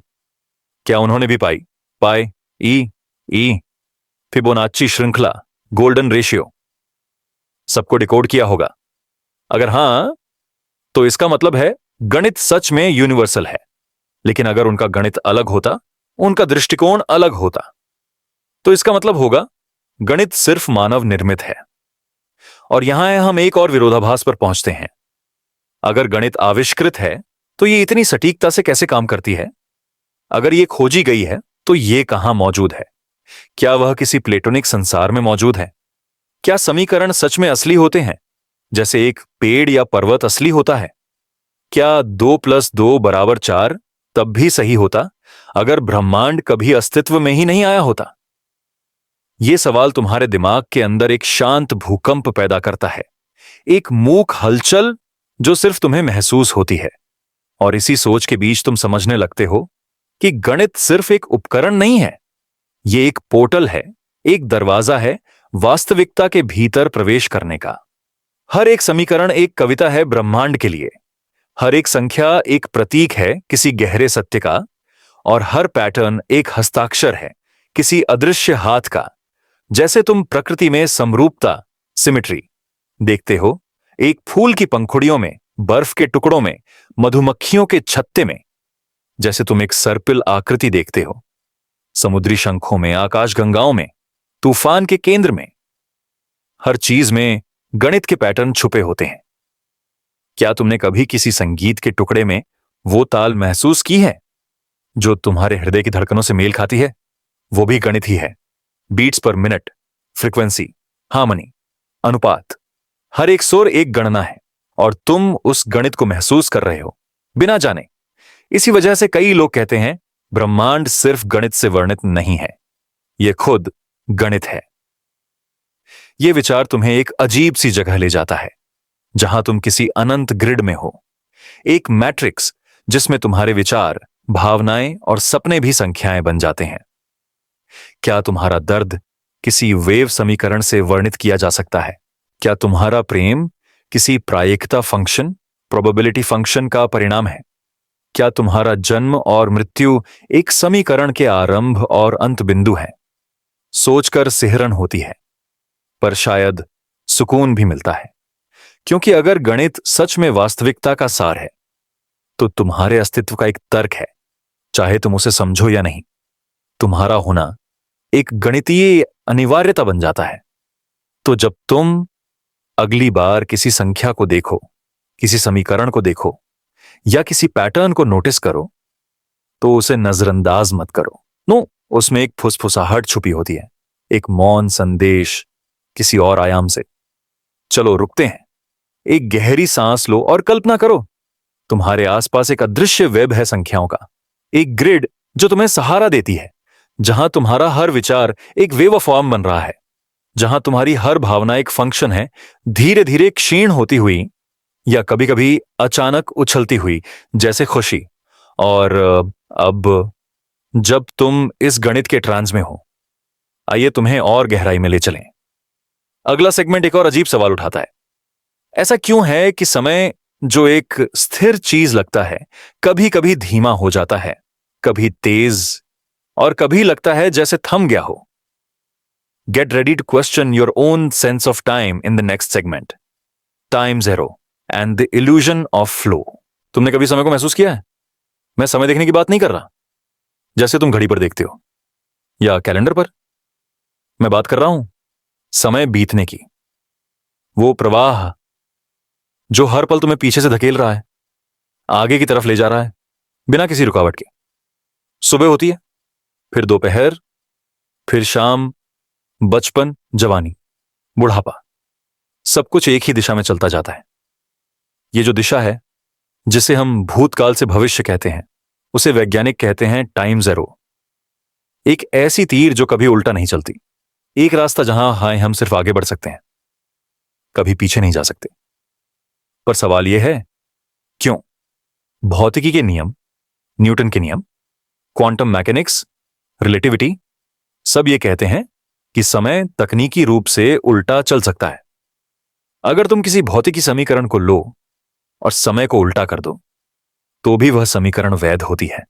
Speaker 1: क्या उन्होंने भी पाई, ई, फिबोनाची श्रृंखला, गोल्डन रेशियो सबको डिकोड किया होगा? अगर हां, तो इसका मतलब है गणित सच में यूनिवर्सल है। लेकिन अगर उनका गणित अलग होता, उनका दृष्टिकोण अलग होता, तो इसका मतलब होगा गणित सिर्फ मानव निर्मित है। और यहां हम एक और विरोधाभास पर पहुंचते हैं। अगर गणित आविष्कृत है तो ये इतनी सटीकता से कैसे काम करती है? अगर ये खोजी गई है तो ये कहां मौजूद है? क्या वह किसी प्लेटोनिक संसार में मौजूद है? क्या समीकरण सच में असली होते हैं, जैसे एक पेड़ या पर्वत असली होता है? क्या 2+2=4 तब भी सही होता अगर ब्रह्मांड कभी अस्तित्व में ही नहीं आया होता? यह सवाल तुम्हारे दिमाग के अंदर एक शांत भूकंप पैदा करता है, एक मूक हलचल जो सिर्फ तुम्हें महसूस होती है। और इसी सोच के बीच तुम समझने लगते हो कि गणित सिर्फ एक उपकरण नहीं है, यह एक पोर्टल है, एक दरवाजा है वास्तविकता के भीतर प्रवेश करने का। हर एक समीकरण एक कविता है ब्रह्मांड के लिए, हर एक संख्या एक प्रतीक है किसी गहरे सत्य का, और हर पैटर्न एक हस्ताक्षर है किसी अदृश्य हाथ का। जैसे तुम प्रकृति में समरूपता, सिमेट्री देखते हो, एक फूल की पंखुड़ियों में, बर्फ के टुकड़ों में, मधुमक्खियों के छत्ते में। जैसे तुम एक सर्पिल आकृति देखते हो, समुद्री शंखों में, आकाशगंगाओं में, तूफान के केंद्र में। हर चीज में गणित के पैटर्न छुपे होते हैं। क्या तुमने कभी किसी संगीत के टुकड़े में वो ताल महसूस की है जो तुम्हारे हृदय की धड़कनों से मेल खाती है? वो भी गणित ही है। बीट्स पर मिनट, फ्रीक्वेंसी, हार्मनी, अनुपात, हर एक सुर एक गणना है, और तुम उस गणित को महसूस कर रहे हो बिना जाने। इसी वजह से कई लोग कहते हैं ब्रह्मांड सिर्फ गणित से वर्णित नहीं है, यह खुद गणित है। यह विचार तुम्हें एक अजीब सी जगह ले जाता है, जहां तुम किसी अनंत ग्रिड में हो, एक मैट्रिक्स जिसमें तुम्हारे विचार, भावनाएं और सपने भी संख्याएं बन जाते हैं। क्या तुम्हारा दर्द किसी वेव समीकरण से वर्णित किया जा सकता है? क्या तुम्हारा प्रेम किसी प्रायिकता फंक्शन, प्रोबेबिलिटी फंक्शन का परिणाम है? क्या तुम्हारा जन्म और मृत्यु एक समीकरण के आरंभ और अंत बिंदु है? सोचकर सिहरन होती है, पर शायद सुकून भी मिलता है, क्योंकि अगर गणित सच में वास्तविकता का सार है तो तुम्हारे अस्तित्व का एक तर्क है, चाहे तुम उसे समझो या नहीं। तुम्हारा होना एक गणितीय अनिवार्यता बन जाता है। तो जब तुम अगली बार किसी संख्या को देखो, किसी समीकरण को देखो या किसी पैटर्न को नोटिस करो, तो उसे नजरअंदाज मत करो। नो, उसमें एक फुसफुसाहट छुपी होती है, एक मौन संदेश किसी और आयाम से। चलो रुकते हैं, एक गहरी सांस लो और कल्पना करो तुम्हारे आसपास एक अदृश्य वेब है संख्याओं का, एक ग्रिड जो तुम्हें सहारा देती है, जहां तुम्हारा हर विचार एक वेवफॉर्म बन रहा है, जहां तुम्हारी हर भावना एक फंक्शन है, धीरे धीरे क्षीण होती हुई या कभी कभी अचानक उछलती हुई, जैसे खुशी। और अब जब तुम इस गणित के ट्रांस में हो, आइए तुम्हें और गहराई में ले चलें। अगला सेगमेंट एक और अजीब सवाल उठाता है। ऐसा क्यों है कि समय, जो एक स्थिर चीज लगता है, कभी कभी धीमा हो जाता है, कभी तेज, और कभी लगता है जैसे थम गया हो? Get ready to question your own sense of time in the next segment. Time zero and the illusion of flow. तुमने कभी समय को महसूस किया है? मैं समय देखने की बात नहीं कर रहा जैसे तुम घड़ी पर देखते हो या कैलेंडर पर। मैं बात कर रहा हूं समय बीतने की, वो प्रवाह जो हर पल तुम्हें पीछे से धकेल रहा है, आगे की तरफ ले जा रहा है, बिना किसी रुकावट के। सुबह होती है, फिर दोपहर, फिर शाम, बचपन, जवानी, बुढ़ापा, सब कुछ एक ही दिशा में चलता जाता है। ये जो दिशा है, जिसे हम भूतकाल से भविष्य कहते हैं, उसे वैज्ञानिक कहते हैं टाइम ज़ेरो। एक ऐसी तीर जो कभी उल्टा नहीं चलती, एक रास्ता जहां हम सिर्फ आगे बढ़ सकते हैं, कभी पीछे नहीं जा सकते। पर सवाल यह है, क्यों? भौतिकी के नियम, न्यूटन के नियम, क्वांटम मैकेनिक्स, रिलेटिविटी, सब ये कहते हैं कि समय तकनीकी रूप से उल्टा चल सकता है। अगर तुम किसी भौतिकी समीकरण को लो और समय को उल्टा कर दो, तो भी वह समीकरण वैध होती है।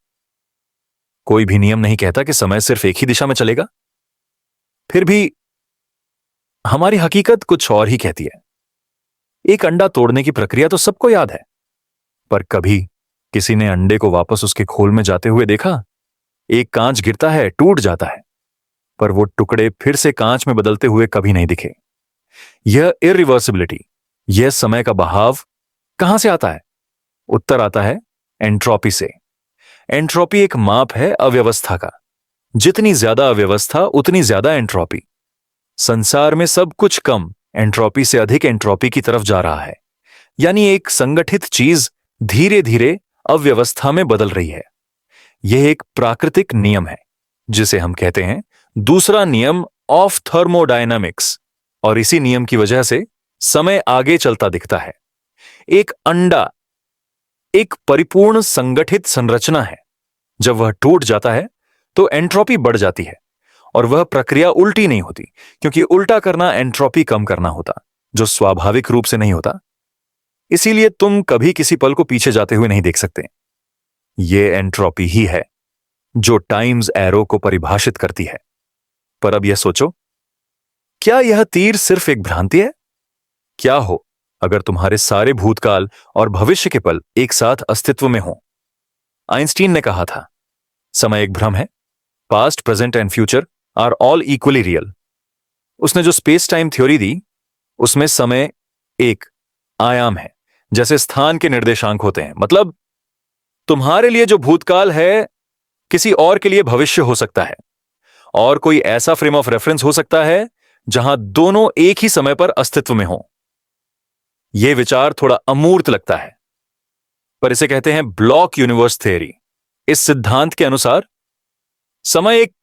Speaker 1: कोई भी नियम नहीं कहता कि समय सिर्फ एक ही दिशा में चलेगा। फिर भी हमारी हकीकत कुछ और ही कहती है। एक अंडा तोड़ने की प्रक्रिया तो सबको याद है, पर कभी किसी ने अंडे को वापस उसके खोल में जाते हुए देखा? एक कांच गिरता है, टूट जाता है, पर वो टुकड़े फिर से कांच में बदलते हुए कभी नहीं दिखे। यह इरिवर्सिबिलिटी, यह समय का बहाव कहां से आता है? उत्तर आता है एंट्रोपी से। एंट्रोपी एक माप है अव्यवस्था का। जितनी ज्यादा अव्यवस्था उतनी ज्यादा एंट्रोपी। संसार में सब कुछ कम एंट्रोपी से अधिक एंट्रोपी की तरफ जा रहा है। यानी एक संगठित चीज धीरे धीरे अव्यवस्था में बदल रही है। यह एक प्राकृतिक नियम है जिसे हम कहते हैं दूसरा नियम ऑफ थर्मोडायनामिक्स। और इसी नियम की वजह से समय आगे चलता दिखता है। एक अंडा एक परिपूर्ण संगठित संरचना है। जब वह टूट जाता है तो एंट्रोपी बढ़ जाती है, और वह प्रक्रिया उल्टी नहीं होती, क्योंकि उल्टा करना एंट्रोपी कम करना होता, जो स्वाभाविक रूप से नहीं होता। इसीलिए तुम कभी किसी पल को पीछे जाते हुए नहीं देख सकते। यह एंट्रोपी ही है जो टाइम्स एरो को परिभाषित करती है। पर अब यह सोचो, क्या यह तीर सिर्फ एक भ्रांति है? क्या हो अगर तुम्हारे सारे भूतकाल और भविष्य के पल एक साथ अस्तित्व में हों? आइंस्टीन ने कहा था, समय एक भ्रम है। Past, present and future are all equally real. उसने जो स्पेस टाइम थ्योरी दी, उसमें समय एक आयाम है, जैसे स्थान के निर्देशांक होते हैं। मतलब तुम्हारे लिए जो भूतकाल है किसी और के लिए भविष्य हो सकता है, और कोई ऐसा फ्रेम ऑफ रेफरेंस हो सकता है जहां दोनों एक ही समय पर अस्तित्व में हों। यह विचार थोड़ा अमूर्त लगता है, पर इसे कहते हैं ब्लॉक यूनिवर्स थ्योरी। इस सिद्धांत के अनुसार समय एक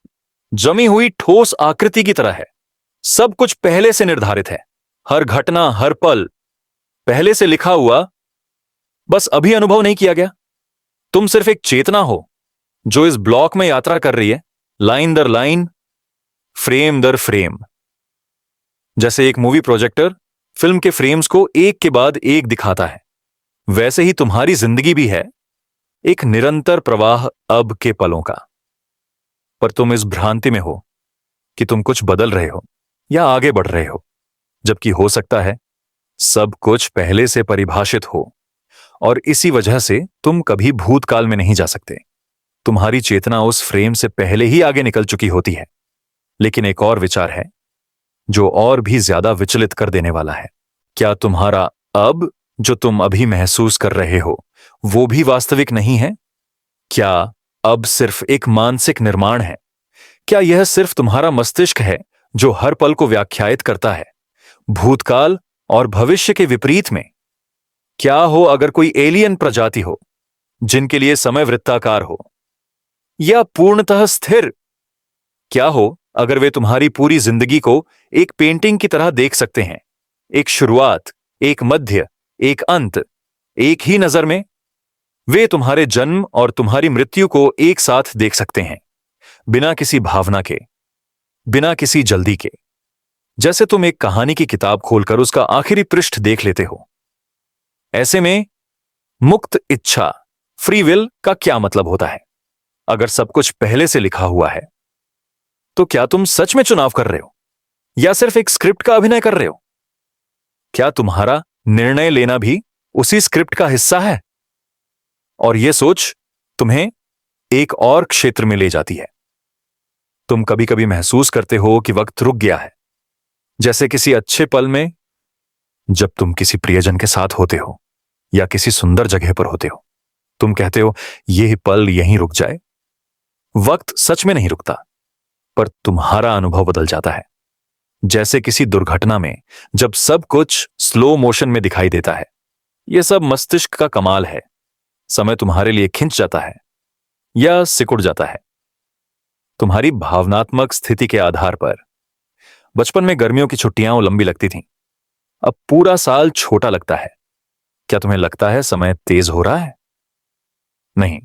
Speaker 1: जमी हुई ठोस आकृति की तरह है। सब कुछ पहले से निर्धारित है। हर घटना, हर पल पहले से लिखा हुआ, बस अभी अनुभव नहीं किया गया। तुम सिर्फ एक चेतना हो जो इस ब्लॉक में यात्रा कर रही है, लाइन दर लाइन, फ्रेम दर फ्रेम। जैसे एक मूवी प्रोजेक्टर फिल्म के फ्रेम्स को एक के बाद एक दिखाता है, वैसे ही तुम्हारी जिंदगी भी है, एक निरंतर प्रवाह अब के पलों का। पर तुम इस भ्रांति में हो कि तुम कुछ बदल रहे हो या आगे बढ़ रहे हो, जबकि हो सकता है सब कुछ पहले से परिभाषित हो, और इसी वजह से तुम कभी भूतकाल में नहीं जा सकते। तुम्हारी चेतना उस फ्रेम से पहले ही आगे निकल चुकी होती है। लेकिन एक और विचार है जो और भी ज्यादा विचलित कर देने वाला है। क्या तुम्हारा अब जो तुम अभी महसूस कर रहे हो वो भी वास्तविक नहीं है? क्या अब सिर्फ एक मानसिक निर्माण है? क्या यह सिर्फ तुम्हारा मस्तिष्क है जो हर पल को व्याख्यायित करता है, भूतकाल और भविष्य के विपरीत में? क्या हो अगर कोई एलियन प्रजाति हो जिनके लिए समय वृत्ताकार हो या पूर्णतः स्थिर? क्या हो अगर वे तुम्हारी पूरी जिंदगी को एक पेंटिंग की तरह देख सकते हैं, एक शुरुआत, एक मध्य, एक अंत, एक ही नजर में? वे तुम्हारे जन्म और तुम्हारी मृत्यु को एक साथ देख सकते हैं, बिना किसी भावना के, बिना किसी जल्दी के। जैसे तुम एक कहानी की किताब खोलकर उसका आखिरी पृष्ठ देख लेते हो। ऐसे में मुक्त इच्छा, फ्री विल का क्या मतलब होता है? अगर सब कुछ पहले से लिखा हुआ है तो क्या तुम सच में चुनाव कर रहे हो या सिर्फ एक स्क्रिप्ट का अभिनय कर रहे हो? क्या तुम्हारा निर्णय लेना भी उसी स्क्रिप्ट का हिस्सा है? और यह सोच तुम्हें एक और क्षेत्र में ले जाती है। तुम कभी कभी महसूस करते हो कि वक्त रुक गया है, जैसे किसी अच्छे पल में जब तुम किसी प्रियजन के साथ होते हो या किसी सुंदर जगह पर होते हो। तुम कहते हो यह पल यहीं रुक जाए। वक्त सच में नहीं रुकता, पर तुम्हारा अनुभव बदल जाता है। जैसे किसी दुर्घटना में जब सब कुछ स्लो मोशन में दिखाई देता है। यह सब मस्तिष्क का कमाल है। समय तुम्हारे लिए खिंच जाता है या सिकुड़ जाता है, तुम्हारी भावनात्मक स्थिति के आधार पर। बचपन में गर्मियों की छुट्टियां लंबी लगती थीं, अब पूरा साल छोटा लगता है। क्या तुम्हें लगता है समय तेज हो रहा है? नहीं,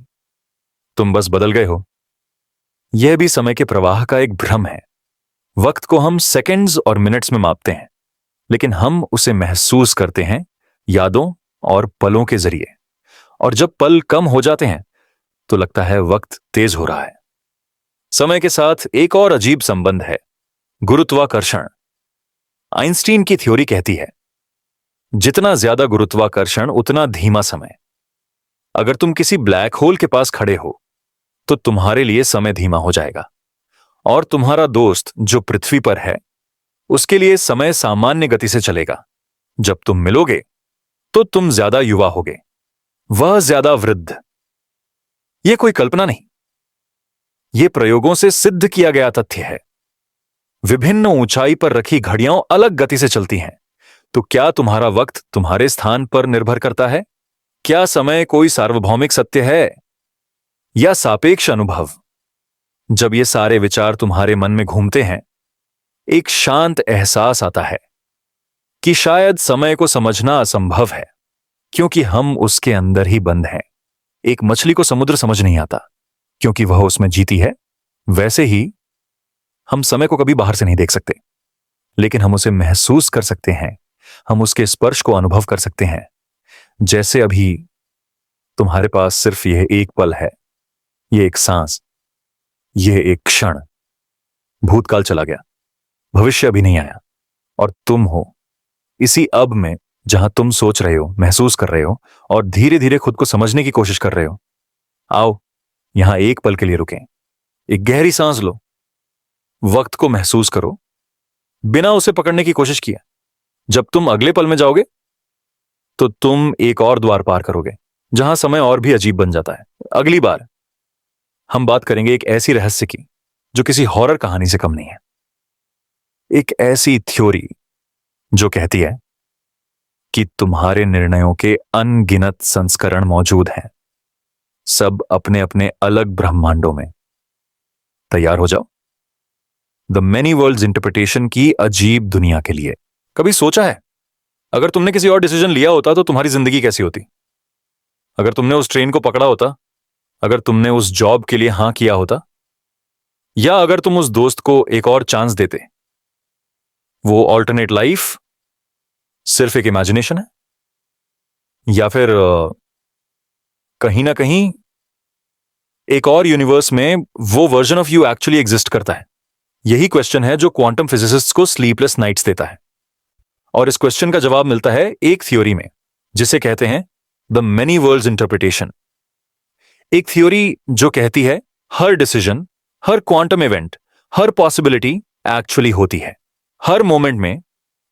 Speaker 1: तुम बस बदल गए हो। यह भी समय के प्रवाह का एक भ्रम है। वक्त को हम सेकंड्स और मिनट्स में मापते हैं, लेकिन हम उसे महसूस करते हैं यादों और पलों के जरिए। और जब पल कम हो जाते हैं तो लगता है वक्त तेज हो रहा है। समय के साथ एक और अजीब संबंध है, गुरुत्वाकर्षण। आइंस्टीन की थ्योरी कहती है जितना ज्यादा गुरुत्वाकर्षण उतना धीमा समय। अगर तुम किसी ब्लैक होल के पास खड़े हो तो तुम्हारे लिए समय धीमा हो जाएगा, और तुम्हारा दोस्त जो पृथ्वी पर है उसके लिए समय सामान्य गति से चलेगा। जब तुम मिलोगे तो तुम ज्यादा युवा होगे, वह ज्यादा वृद्ध। यह कोई कल्पना नहीं, यह प्रयोगों से सिद्ध किया गया तथ्य है। विभिन्न ऊंचाई पर रखी घड़ियां अलग गति से चलती हैं। तो क्या तुम्हारा वक्त तुम्हारे स्थान पर निर्भर करता है? क्या समय कोई सार्वभौमिक सत्य है या सापेक्ष अनुभव? जब ये सारे विचार तुम्हारे मन में घूमते हैं, एक शांत एहसास आता है कि शायद समय को समझना असंभव है, क्योंकि हम उसके अंदर ही बंद हैं। एक मछली को समुद्र समझ नहीं आता क्योंकि वह उसमें जीती है। वैसे ही हम समय को कभी बाहर से नहीं देख सकते, लेकिन हम उसे महसूस कर सकते हैं। हम उसके स्पर्श को अनुभव कर सकते हैं। जैसे अभी तुम्हारे पास सिर्फ यह एक पल है, यह एक सांस, यह एक क्षण। भूतकाल चला गया, भविष्य अभी नहीं आया, और तुम हो इसी अब में, जहां तुम सोच रहे हो, महसूस कर रहे हो और धीरे धीरे खुद को समझने की कोशिश कर रहे हो। आओ यहां एक पल के लिए रुकें, एक गहरी सांस लो, वक्त को महसूस करो बिना उसे पकड़ने की कोशिश किए। जब तुम अगले पल में जाओगे तो तुम एक और द्वार पार करोगे जहां समय और भी अजीब बन जाता है। अगली बार हम बात करेंगे एक ऐसी रहस्य की जो किसी हॉरर कहानी से कम नहीं है। एक ऐसी थ्योरी जो कहती है कि तुम्हारे निर्णयों के अनगिनत संस्करण मौजूद हैं, सब अपने अपने अलग ब्रह्मांडों में। तैयार हो जाओ द मेनी वर्ल्ड्स इंटरप्रिटेशन की अजीब दुनिया के लिए। कभी सोचा है अगर तुमने किसी और डिसीजन लिया होता तो तुम्हारी जिंदगी कैसी होती? अगर तुमने उस ट्रेन को पकड़ा होता, अगर तुमने उस जॉब के लिए हां किया होता, या अगर तुम उस दोस्त को एक और चांस देते? वो ऑल्टरनेट लाइफ सिर्फ एक इमेजिनेशन है, या फिर कहीं ना कहीं एक और यूनिवर्स में वो version of you actually exist करता है? यही क्वेश्चन है जो क्वांटम फिजिसिस्ट्स को स्लीपलेस नाइट्स देता है। और इस क्वेश्चन का जवाब मिलता है एक थ्योरी में जिसे कहते हैं द मेनी वर्ल्ड्स इंटरप्रिटेशन। एक थ्योरी जो कहती है हर डिसीजन, हर क्वांटम इवेंट, हर पॉसिबिलिटी एक्चुअली होती है। हर मोमेंट में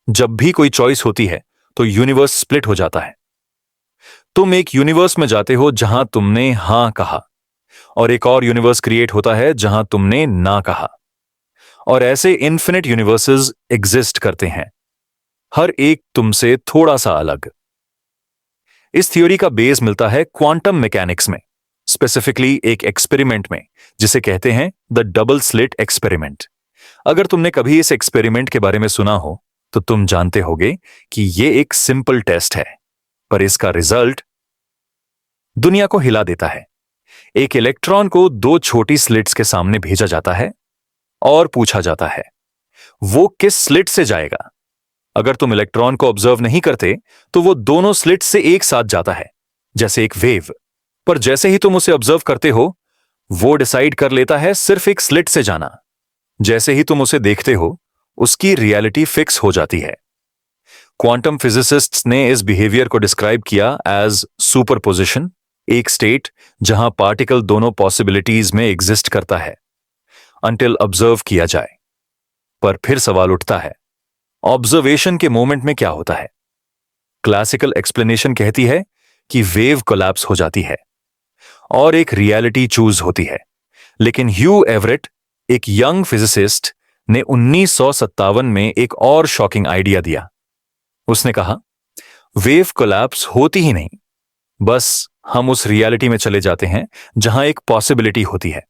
Speaker 1: जब भी कोई चॉइस होती है तो यूनिवर्स स्प्लिट हो जाता है। तुम एक यूनिवर्स में जाते हो जहां तुमने हां कहा, और एक और यूनिवर्स क्रिएट होता है जहां तुमने ना कहा। और ऐसे इन्फिनिट यूनिवर्सेस एग्जिस्ट करते हैं, हर एक तुमसे थोड़ा सा अलग। इस थ्योरी का बेस मिलता है क्वांटम मैकेनिक्स में, स्पेसिफिकली एक एक्सपेरिमेंट में जिसे कहते हैं द डबल स्लिट एक्सपेरिमेंट। अगर तुमने कभी इस एक्सपेरिमेंट के बारे में सुना हो तो तुम जानते होगे कि यह एक सिंपल टेस्ट है, पर इसका रिजल्ट दुनिया को हिला देता है। एक इलेक्ट्रॉन को दो छोटी स्लिट्स के सामने भेजा जाता है और पूछा जाता है वो किस स्लिट से जाएगा। अगर तुम इलेक्ट्रॉन को ऑब्जर्व नहीं करते तो वो दोनों स्लिट से एक साथ जाता है, जैसे एक वेव। पर जैसे ही तुम उसे ऑब्जर्व करते हो वो डिसाइड कर लेता है सिर्फ एक स्लिट से जाना। जैसे ही तुम उसे देखते हो उसकी रियलिटी फिक्स हो जाती है। क्वांटम फिजिसिस्ट्स ने इस बिहेवियर को डिस्क्राइब किया एज सुपरपोजिशन, एक स्टेट जहां पार्टिकल दोनों पॉसिबिलिटीज में एग्जिस्ट करता है अंटिल ऑब्जर्व किया जाए। पर फिर सवाल उठता है, ऑब्जर्वेशन के मोमेंट में क्या होता है? क्लासिकल एक्सप्लेनेशन कहती है कि वेव कोलैप्स हो जाती है और एक रियलिटी चूज होती है। लेकिन ह्यू एवरेट, एक यंग फिजिसिस्ट, ने 1957 में एक और शॉकिंग आइडिया दिया। उसने कहा वेव कोलैप्स होती ही नहीं, बस हम उस रियलिटी में चले जाते हैं जहां एक पॉसिबिलिटी होती है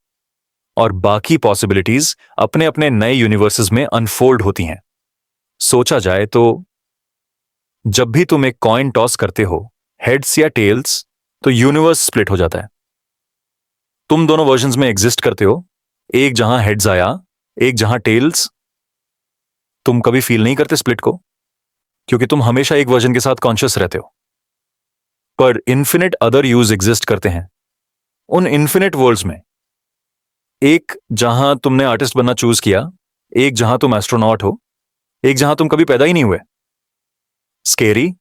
Speaker 1: और बाकी पॉसिबिलिटीज अपने अपने नए यूनिवर्सेस में अनफोल्ड होती हैं। सोचा जाए तो जब भी तुम एक कॉइन टॉस करते हो, हेड्स या टेल्स, तो यूनिवर्स स्प्लिट हो जाता है। तुम दोनों वर्जन्स में एग्जिस्ट करते हो, एक जहां हेड्स आया, एक जहां टेल्स। तुम कभी फील नहीं करते स्प्लिट को, क्योंकि तुम हमेशा एक वर्जन के साथ कॉन्शियस रहते हो। पर इन्फिनिट अदर यूज एग्जिस्ट करते हैं उन इन्फिनिट वर्ल्ड्स में, एक जहां तुमने आर्टिस्ट बनना चूज किया, एक जहां तुम एस्ट्रोनॉट हो, एक जहां तुम कभी पैदा ही नहीं हुए। स्केरी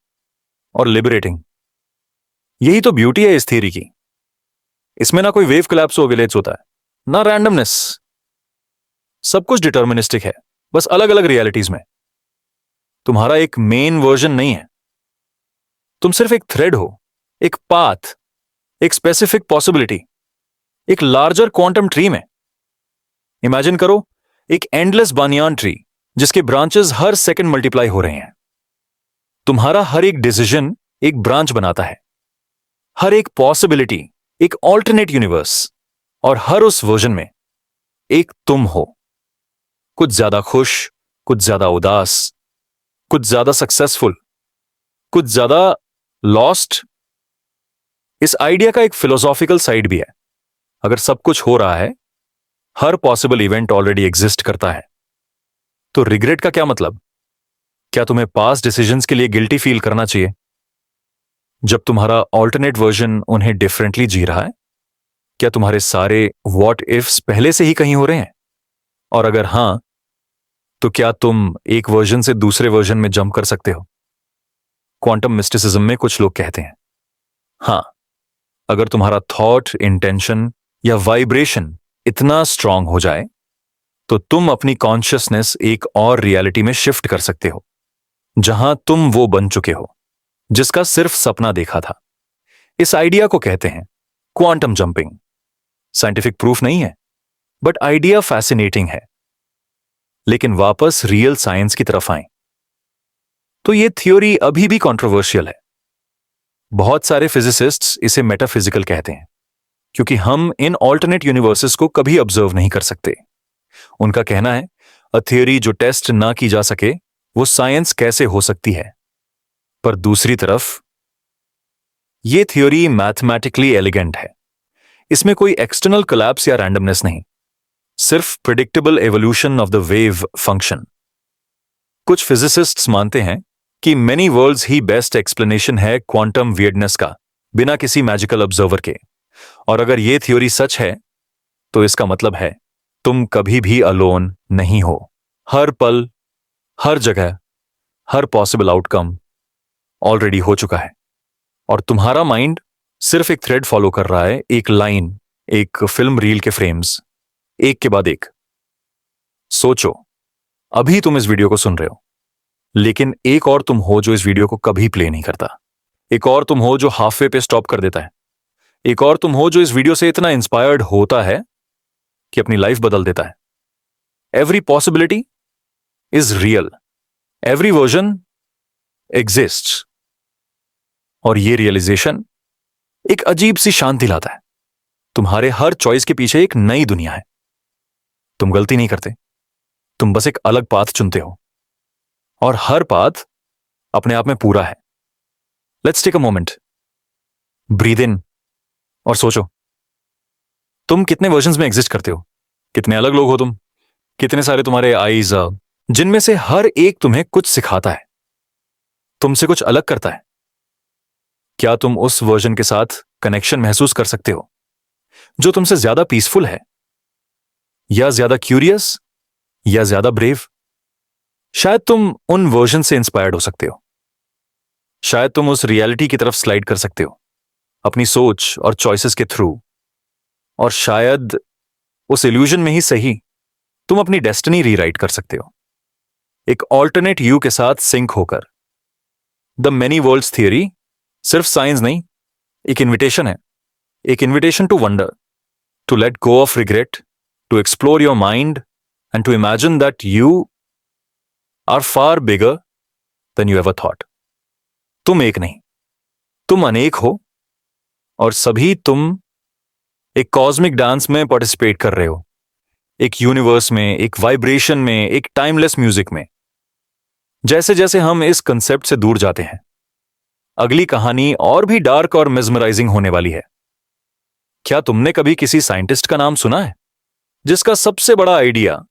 Speaker 1: और लिबरेटिंग, यही तो ब्यूटी है इस थियरी की। इसमें ना कोई वेव कोलैप्स ओवुलेट्स होता है, ना रैंडमनेस, सब कुछ डिटर्मिनिस्टिक है, बस अलग अलग रियलिटीज में। तुम्हारा एक मेन वर्जन नहीं है, तुम सिर्फ एक थ्रेड हो, एक पाथ, एक स्पेसिफिक पॉसिबिलिटी, एक लार्जर क्वांटम ट्री में। इमेजिन करो एक एंडलेस बानियान ट्री जिसके ब्रांचेस हर सेकंड मल्टीप्लाई हो रहे हैं। तुम्हारा हर एक डिसीजन एक ब्रांच बनाता है, हर एक पॉसिबिलिटी एक ऑल्टरनेट यूनिवर्स, और हर उस वर्जन में एक तुम हो। कुछ ज्यादा खुश, कुछ ज्यादा उदास, कुछ ज्यादा सक्सेसफुल, कुछ ज्यादा लॉस्ट। इस आइडिया का एक फिलोसॉफिकल साइड भी है। अगर सब कुछ हो रहा है, हर पॉसिबल इवेंट ऑलरेडी एग्जिस्ट करता है, तो रिग्रेट का क्या मतलब? क्या तुम्हें पास्ट डिसीजंस के लिए गिल्टी फील करना चाहिए जब तुम्हारा ऑल्टरनेट वर्जन उन्हें डिफरेंटली जी रहा है? क्या तुम्हारे सारे व्हाट इफ्स पहले से ही कहीं हो रहे हैं? और अगर हां, तो क्या तुम एक वर्जन से दूसरे वर्जन में जंप कर सकते हो? क्वांटम मिस्टिसिज्म में कुछ लोग कहते हैं, हां, अगर तुम्हारा थॉट, इंटेंशन या वाइब्रेशन इतना स्ट्रांग हो जाए तो तुम अपनी कॉन्शियसनेस एक और रियलिटी में शिफ्ट कर सकते हो, जहां तुम वो बन चुके हो जिसका सिर्फ सपना देखा था। इस आइडिया को कहते हैं क्वांटम जंपिंग। साइंटिफिक प्रूफ नहीं है, बट आइडिया फैसिनेटिंग है। लेकिन वापस रियल साइंस की तरफ आएं, तो यह थ्योरी अभी भी कंट्रोवर्शियल है। बहुत सारे फिजिसिस्ट्स इसे मेटाफिजिकल कहते हैं, क्योंकि हम इन ऑल्टरनेट यूनिवर्सेस को कभी ऑब्जर्व नहीं कर सकते। उनका कहना है, अ थ्योरी जो टेस्ट ना की जा सके वो साइंस कैसे हो सकती है? पर दूसरी तरफ यह थ्योरी मैथमेटिकली एलिगेंट है। इसमें कोई एक्सटर्नल कोलैप्स या रैंडमनेस नहीं, सिर्फ predictable evolution of the wave function. कुछ फिजिसिस्ट्स मानते हैं कि मेनी वर्ल्ड्स ही बेस्ट एक्सप्लेनेशन है क्वांटम वियर्डनेस का, बिना किसी मैजिकल ऑब्जर्वर के। और अगर यह थ्योरी सच है, तो इसका मतलब है तुम कभी भी अलोन नहीं हो। हर पल, हर जगह, हर पॉसिबल आउटकम ऑलरेडी हो चुका है, और तुम्हारा माइंड सिर्फ एक थ्रेड फॉलो कर रहा है, एक लाइन, एक फिल्म रील के फ्रेम्स, एक के बाद एक। सोचो, अभी तुम इस वीडियो को सुन रहे हो, लेकिन एक और तुम हो जो इस वीडियो को कभी प्ले नहीं करता। एक और तुम हो जो हाफवे पे स्टॉप कर देता है। एक और तुम हो जो इस वीडियो से इतना इंस्पायर्ड होता है कि अपनी लाइफ बदल देता है। Every possibility is real, every version exists. और ये रियलाइजेशन एक अजीब सी शांति लाता है। तुम्हारे हर चॉइस के पीछे एक नई दुनिया है। तुम गलती नहीं करते, तुम बस एक अलग पाथ चुनते हो, और हर पाथ अपने आप में पूरा है। Let's take a moment, breathe in और सोचो, तुम कितने वर्जन्स में एग्जिस्ट करते हो? कितने अलग लोग हो तुम? कितने सारे तुम्हारे आईज, जिनमें से हर एक तुम्हें कुछ सिखाता है, तुमसे कुछ अलग करता है। क्या तुम उस वर्जन के साथ कनेक्शन महसूस कर सकते हो जो तुमसे ज्यादा पीसफुल है, या ज्यादा क्यूरियस, या ज्यादा ब्रेव? शायद तुम उन वर्जन से इंस्पायर्ड हो सकते हो। शायद तुम उस रियलिटी की तरफ स्लाइड कर सकते हो अपनी सोच और चॉइसेस के थ्रू, और शायद उस इल्यूजन में ही सही तुम अपनी डेस्टिनी रीराइट कर सकते हो, एक ऑल्टरनेट यू के साथ सिंक होकर। द मेनी वर्ल्ड्स थियरी सिर्फ साइंस नहीं, एक इन्विटेशन है, एक invitation to wonder, to let go of regret, to explore your mind, and to imagine that you are far bigger than you ever thought. तुम एक नहीं, तुम अनेक हो, और सभी तुम एक कॉस्मिक डांस में पार्टिसिपेट कर रहे हो, एक यूनिवर्स में, एक वाइब्रेशन में, एक टाइमलेस म्यूजिक में। जैसे जैसे हम इस कंसेप्ट से दूर जाते हैं, अगली कहानी और भी डार्क और मेस्मराइजिंग होने वाली है। क्या तुमने कभी किसी साइंटिस्ट का नाम सुना है जिसका सबसे बड़ा आइडिया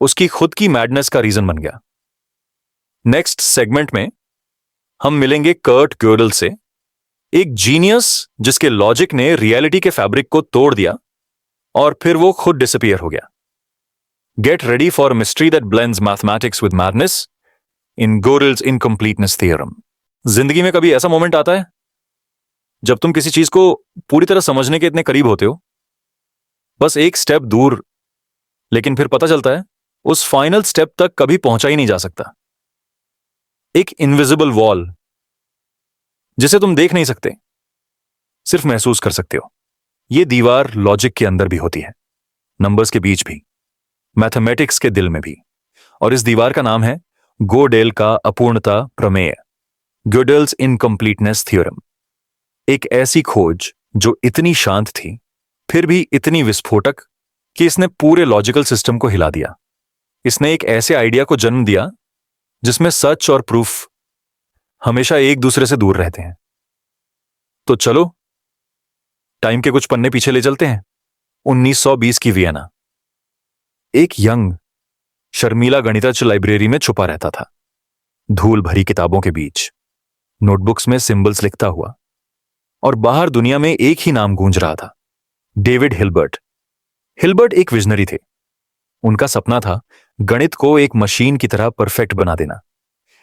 Speaker 1: उसकी खुद की मैडनेस का रीजन बन गया? नेक्स्ट सेगमेंट में हम मिलेंगे कर्ट gödel से, एक जीनियस जिसके लॉजिक ने रियलिटी के फैब्रिक को तोड़ दिया और फिर वो खुद डिसअपीयर हो गया। Get ready for mystery that blends mathematics with madness in gödel's incompleteness theorem. जिंदगी में कभी ऐसा मोमेंट आता है जब तुम किसी चीज को पूरी तरह समझने के इतने करीब होते हो, बस एक स्टेप दूर लेकिन फिर पता चलता है उस फाइनल स्टेप तक कभी पहुंचा ही नहीं जा सकता। एक इनविजिबल वॉल जिसे तुम देख नहीं सकते, सिर्फ महसूस कर सकते हो। यह दीवार लॉजिक के अंदर भी होती है, नंबर्स के बीच भी, मैथमेटिक्स के दिल में भी। और इस दीवार का नाम है गोडेल का अपूर्णता प्रमेय, गोडेल्स इनकम्प्लीटनेस थ्योरम। एक ऐसी खोज जो इतनी शांत थी फिर भी इतनी विस्फोटक कि इसने पूरे लॉजिकल सिस्टम को हिला दिया। इसने एक ऐसे आइडिया को जन्म दिया जिसमें सच और प्रूफ हमेशा एक दूसरे से दूर रहते हैं। तो चलो टाइम के कुछ पन्ने पीछे ले चलते हैं। 1920 की वियना। एक यंग शर्मीला गणितज्ञ लाइब्रेरी में छुपा रहता था, धूल भरी किताबों के बीच, नोटबुक्स में सिंबल्स लिखता हुआ। और बाहर दुनिया में एक ही नाम गूंज रहा था, डेविड हिल्बर्ट। हिल्बर्ट एक विजनरी थे। उनका सपना था गणित को एक मशीन की तरह परफेक्ट बना देना,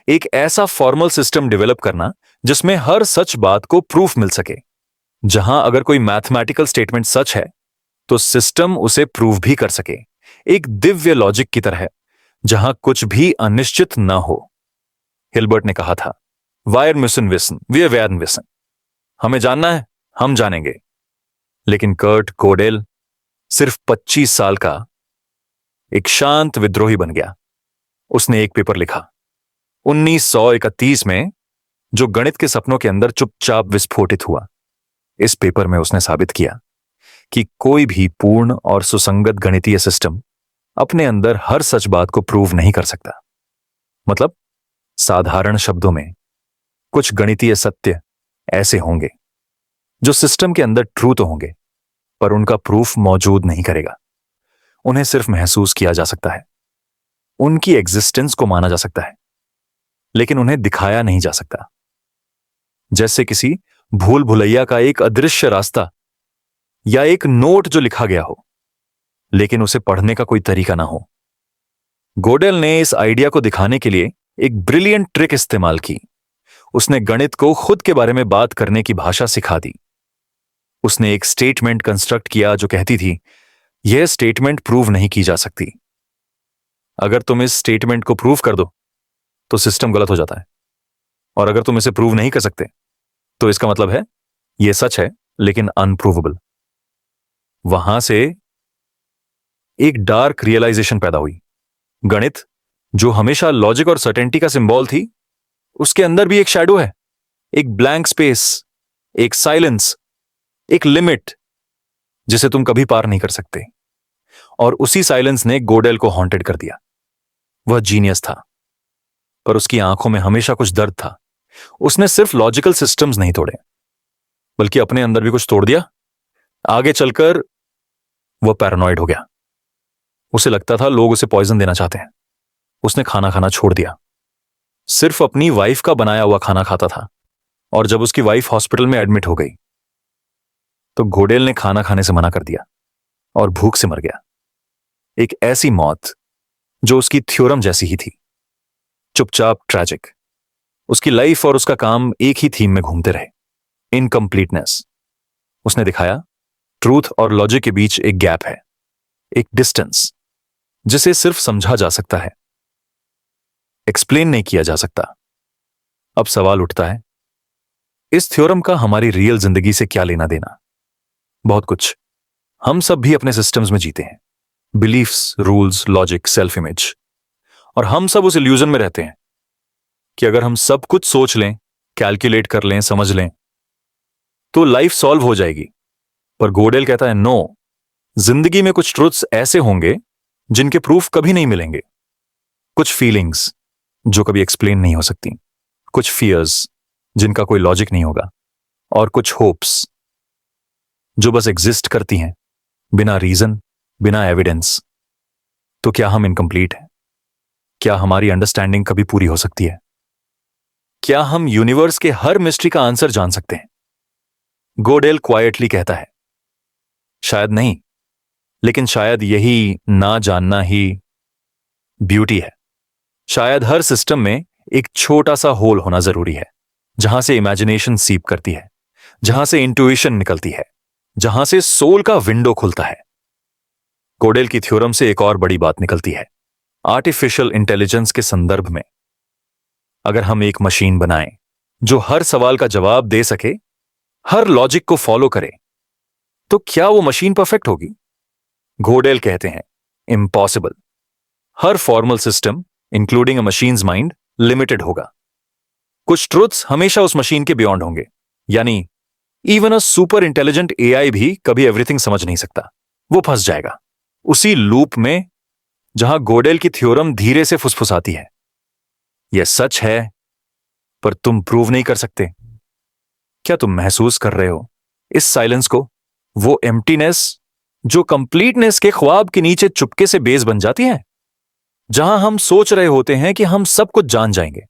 Speaker 1: एक ऐसा फॉर्मल सिस्टम डेवलप करना जिसमें हर सच बात को प्रूफ मिल सके। जहां अगर कोई मैथमेटिकल स्टेटमेंट सच है तो सिस्टम उसे प्रूव भी कर सके, एक दिव्य लॉजिक की तरह जहां कुछ भी अनिश्चित न हो। हिल्बर्ट ने कहा था, wire müssen wissen, wir werden wissen। हमें जानना है, हम जानेंगे। लेकिन कर्ट गोडेल सिर्फ 25 साल का एक शांत विद्रोही बन गया। उसने एक पेपर लिखा 1931 में, जो गणित के सपनों के अंदर चुपचाप विस्फोटित हुआ। इस पेपर में उसने साबित किया कि कोई भी पूर्ण और सुसंगत गणितीय सिस्टम अपने अंदर हर सच बात को प्रूव नहीं कर सकता। मतलब साधारण शब्दों में, कुछ गणितीय सत्य ऐसे होंगे जो सिस्टम के अंदर ट्रू तो होंगे पर उनका प्रूफ मौजूद नहीं करेगा। उन्हें सिर्फ महसूस किया जा सकता है, उनकी एग्जिस्टेंस को माना जा सकता है, लेकिन उन्हें दिखाया नहीं जा सकता। जैसे किसी भूल भुलैया का एक अदृश्य रास्ता या एक नोट जो लिखा गया हो लेकिन उसे पढ़ने का कोई तरीका ना हो। गोडेल ने इस आइडिया को दिखाने के लिए एक ब्रिलियंट ट्रिक इस्तेमाल की। उसने गणित को खुद के बारे में बात करने की भाषा सिखा दी। उसने एक स्टेटमेंट कंस्ट्रक्ट किया जो कहती थी, यह स्टेटमेंट प्रूव नहीं की जा सकती। अगर तुम इस स्टेटमेंट को प्रूव कर दो तो सिस्टम गलत हो जाता है, और अगर तुम इसे प्रूव नहीं कर सकते तो इसका मतलब है यह सच है लेकिन अनप्रूवेबल। वहां से एक डार्क रियलाइजेशन पैदा हुई। गणित जो हमेशा लॉजिक और सर्टेनिटी का सिंबल थी, उसके अंदर भी एक शैडो है, एक ब्लैंक स्पेस, एक साइलेंस, एक लिमिट जिसे तुम कभी पार नहीं कर सकते। और उसी साइलेंस ने गोडेल को हॉन्टेड कर दिया। वह जीनियस था पर उसकी आंखों में हमेशा कुछ दर्द था। उसने सिर्फ लॉजिकल सिस्टम्स नहीं तोड़े बल्कि अपने अंदर भी कुछ तोड़ दिया। आगे चलकर वह पैरानॉइड हो गया। उसे लगता था लोग उसे पॉइजन देना चाहते हैं। उसने खाना खाना छोड़ दिया, सिर्फ अपनी वाइफ का बनाया हुआ खाना खाता था। और जब उसकी वाइफ हॉस्पिटल में एडमिट हो गई तो गोडेल ने खाना खाने से मना कर दिया और भूख से मर गया। एक ऐसी मौत जो उसकी थ्योरम जैसी ही थी, चुपचाप, ट्रैजिक। उसकी लाइफ और उसका काम एक ही थीम में घूमते रहे, इनकम्प्लीटनेस। उसने दिखाया ट्रूथ और लॉजिक के बीच एक गैप है, एक डिस्टेंस जिसे सिर्फ समझा जा सकता है, एक्सप्लेन नहीं किया जा सकता। अब सवाल उठता है, इस थ्योरम का हमारी रियल जिंदगी से क्या लेना देना? बहुत कुछ। हम सब भी अपने सिस्टम्स में जीते हैं, beliefs, rules, logic, self image. और हम सब उस इल्यूजन में रहते हैं कि अगर हम सब कुछ सोच लें, कैलकुलेट कर लें, समझ लें तो लाइफ सॉल्व हो जाएगी। पर गोडेल कहता है, नो, जिंदगी में कुछ ट्रुथ्स ऐसे होंगे जिनके प्रूफ कभी नहीं मिलेंगे। कुछ फीलिंग्स जो कभी एक्सप्लेन नहीं हो सकती, कुछ फियर्स जिनका कोई लॉजिक नहीं होगा, और कुछ होप्स जो बस एग्जिस्ट करती हैं बिना रीजन, बिना एविडेंस। तो क्या हम इनकम्प्लीट हैं? क्या हमारी अंडरस्टैंडिंग कभी पूरी हो सकती है? क्या हम यूनिवर्स के हर मिस्ट्री का आंसर जान सकते हैं? गोडेल क्वाइटली कहता है, शायद नहीं, लेकिन शायद यही ना जानना ही ब्यूटी है। शायद हर सिस्टम में एक छोटा सा होल होना जरूरी है, जहां से इमेजिनेशन सीप करती है, जहां से इंट्यूशन निकलती है, जहां से सोल का विंडो खुलता है। गोडेल की थ्योरम से एक और बड़ी बात निकलती है। आर्टिफिशियल इंटेलिजेंस के संदर्भ में अगर हम एक मशीन बनाएं जो हर सवाल का जवाब दे सके, हर लॉजिक को फॉलो करे, तो क्या वो मशीन परफेक्ट होगी? गोडेल कहते हैं impossible. Her formal system including a machines mind limited होगा। कुछ ट्रुथ्स हमेशा उस मशीन के बियॉन्ड होंगे, यानी even a super intelligent AI भी कभी एवरीथिंग समझ नहीं सकता। वो फंस जाएगा उसी लूप में जहां गोडेल की थ्योरम धीरे से फुसफुसाती है। यह सच है, पर तुम प्रूव नहीं कर सकते। क्या तुम महसूस कर रहे हो इस साइलेंस को? वो एम्प्टीनेस जो कंप्लीटनेस के ख्वाब के नीचे चुपके से बेस बन जाती है, जहां हम सोच रहे होते हैं कि हम सब कुछ जान जाएंगे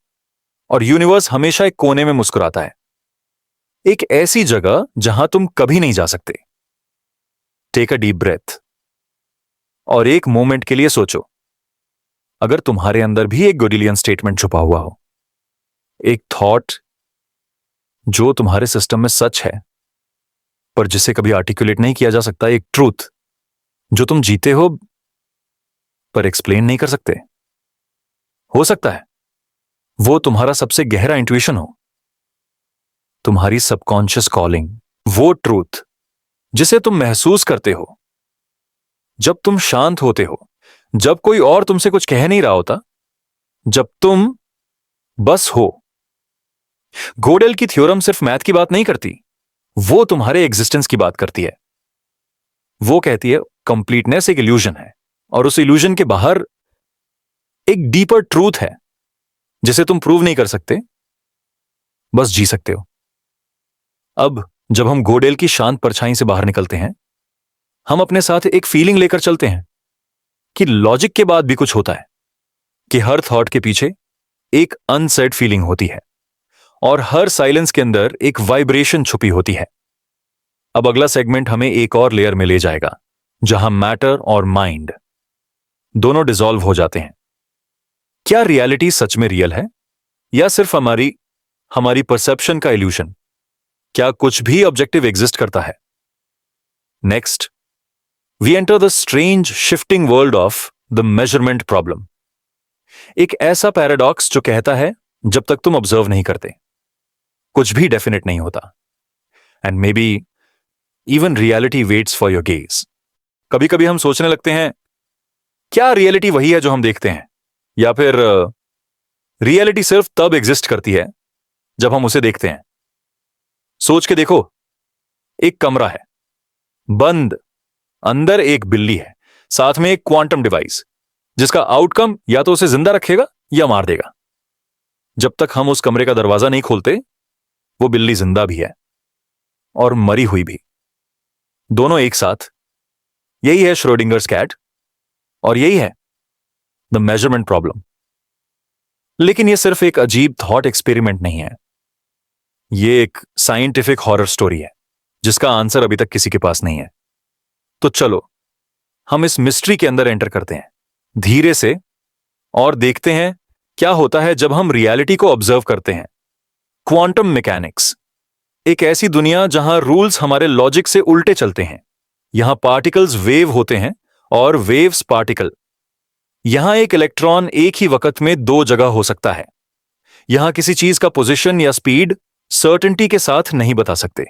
Speaker 1: और यूनिवर्स हमेशा एक कोने में मुस्कुराता है। एक ऐसी जगह जहां तुम कभी नहीं जा सकते। टेक अ डीप ब्रेथ और एक मोमेंट के लिए सोचो, अगर तुम्हारे अंदर भी एक गोडेलियन स्टेटमेंट छुपा हुआ हो, एक थॉट जो तुम्हारे सिस्टम में सच है पर जिसे कभी आर्टिकुलेट नहीं किया जा सकता, एक ट्रूथ जो तुम जीते हो पर एक्सप्लेन नहीं कर सकते। हो सकता है वो तुम्हारा सबसे गहरा इंट्यूशन हो, तुम्हारी सबकॉन्शियस कॉलिंग, वो ट्रूथ जिसे तुम महसूस करते हो जब तुम शांत होते हो, जब कोई और तुमसे कुछ कह नहीं रहा होता, जब तुम बस हो। गोडेल की थ्योरम सिर्फ मैथ की बात नहीं करती, वो तुम्हारे एग्जिस्टेंस की बात करती है। वो कहती है कंप्लीटनेस एक इल्यूजन है और उस इल्यूजन के बाहर एक डीपर ट्रूथ है जिसे तुम प्रूव नहीं कर सकते, बस जी सकते हो। अब जब हम गोडेल की शांत परछाई से बाहर निकलते हैं, हम अपने साथ एक फीलिंग लेकर चलते हैं कि लॉजिक के बाद भी कुछ होता है, कि हर थॉट के पीछे एक अनसेड फीलिंग होती है और हर साइलेंस के अंदर एक वाइब्रेशन छुपी होती है। अब अगला सेगमेंट हमें एक और लेयर में ले जाएगा जहां मैटर और माइंड दोनों डिसॉल्व हो जाते हैं। क्या रियलिटी सच में रियल है या सिर्फ हमारी परसेप्शन का इल्यूशन? क्या कुछ भी ऑब्जेक्टिव एग्जिस्ट करता है? Next we enter the strange shifting world of the measurement problem. एक ऐसा पैराडॉक्स जो कहता है जब तक तुम ऑब्जर्व नहीं करते कुछ भी डेफिनेट नहीं होता, and may be even reality waits for your gauge. कभी कभी हम सोचने लगते हैं क्या रियलिटी वही है जो हम देखते हैं, या फिर रियलिटी सिर्फ तब एग्जिस्ट करती है जब हम उसे देखते हैं। सोच के देखो, एक कमरा है बंद, अंदर एक बिल्ली है, साथ में एक क्वांटम डिवाइस जिसका आउटकम या तो उसे जिंदा रखेगा या मार देगा। जब तक हम उस कमरे का दरवाजा नहीं खोलते, वो बिल्ली जिंदा भी है और मरी हुई भी, दोनों एक साथ। यही है श्रोडिंगर्स कैट और यही है द मेजरमेंट प्रॉब्लम। लेकिन यह सिर्फ एक अजीब थॉट एक्सपेरिमेंट नहीं है, यह एक साइंटिफिक हॉरर स्टोरी है जिसका आंसर अभी तक किसी के पास नहीं है। तो चलो हम इस मिस्ट्री के अंदर एंटर करते हैं धीरे से और देखते हैं क्या होता है जब हम रियलिटी को ऑब्जर्व करते हैं। क्वांटम मैकेनिक्स, एक ऐसी दुनिया जहां रूल्स हमारे लॉजिक से उल्टे चलते हैं। यहां पार्टिकल्स वेव होते हैं और वेव्स पार्टिकल। यहां एक इलेक्ट्रॉन एक ही वक्त में दो जगह हो सकता है। यहां किसी चीज का पोजीशन या स्पीड सर्टेनिटी के साथ नहीं बता सकते।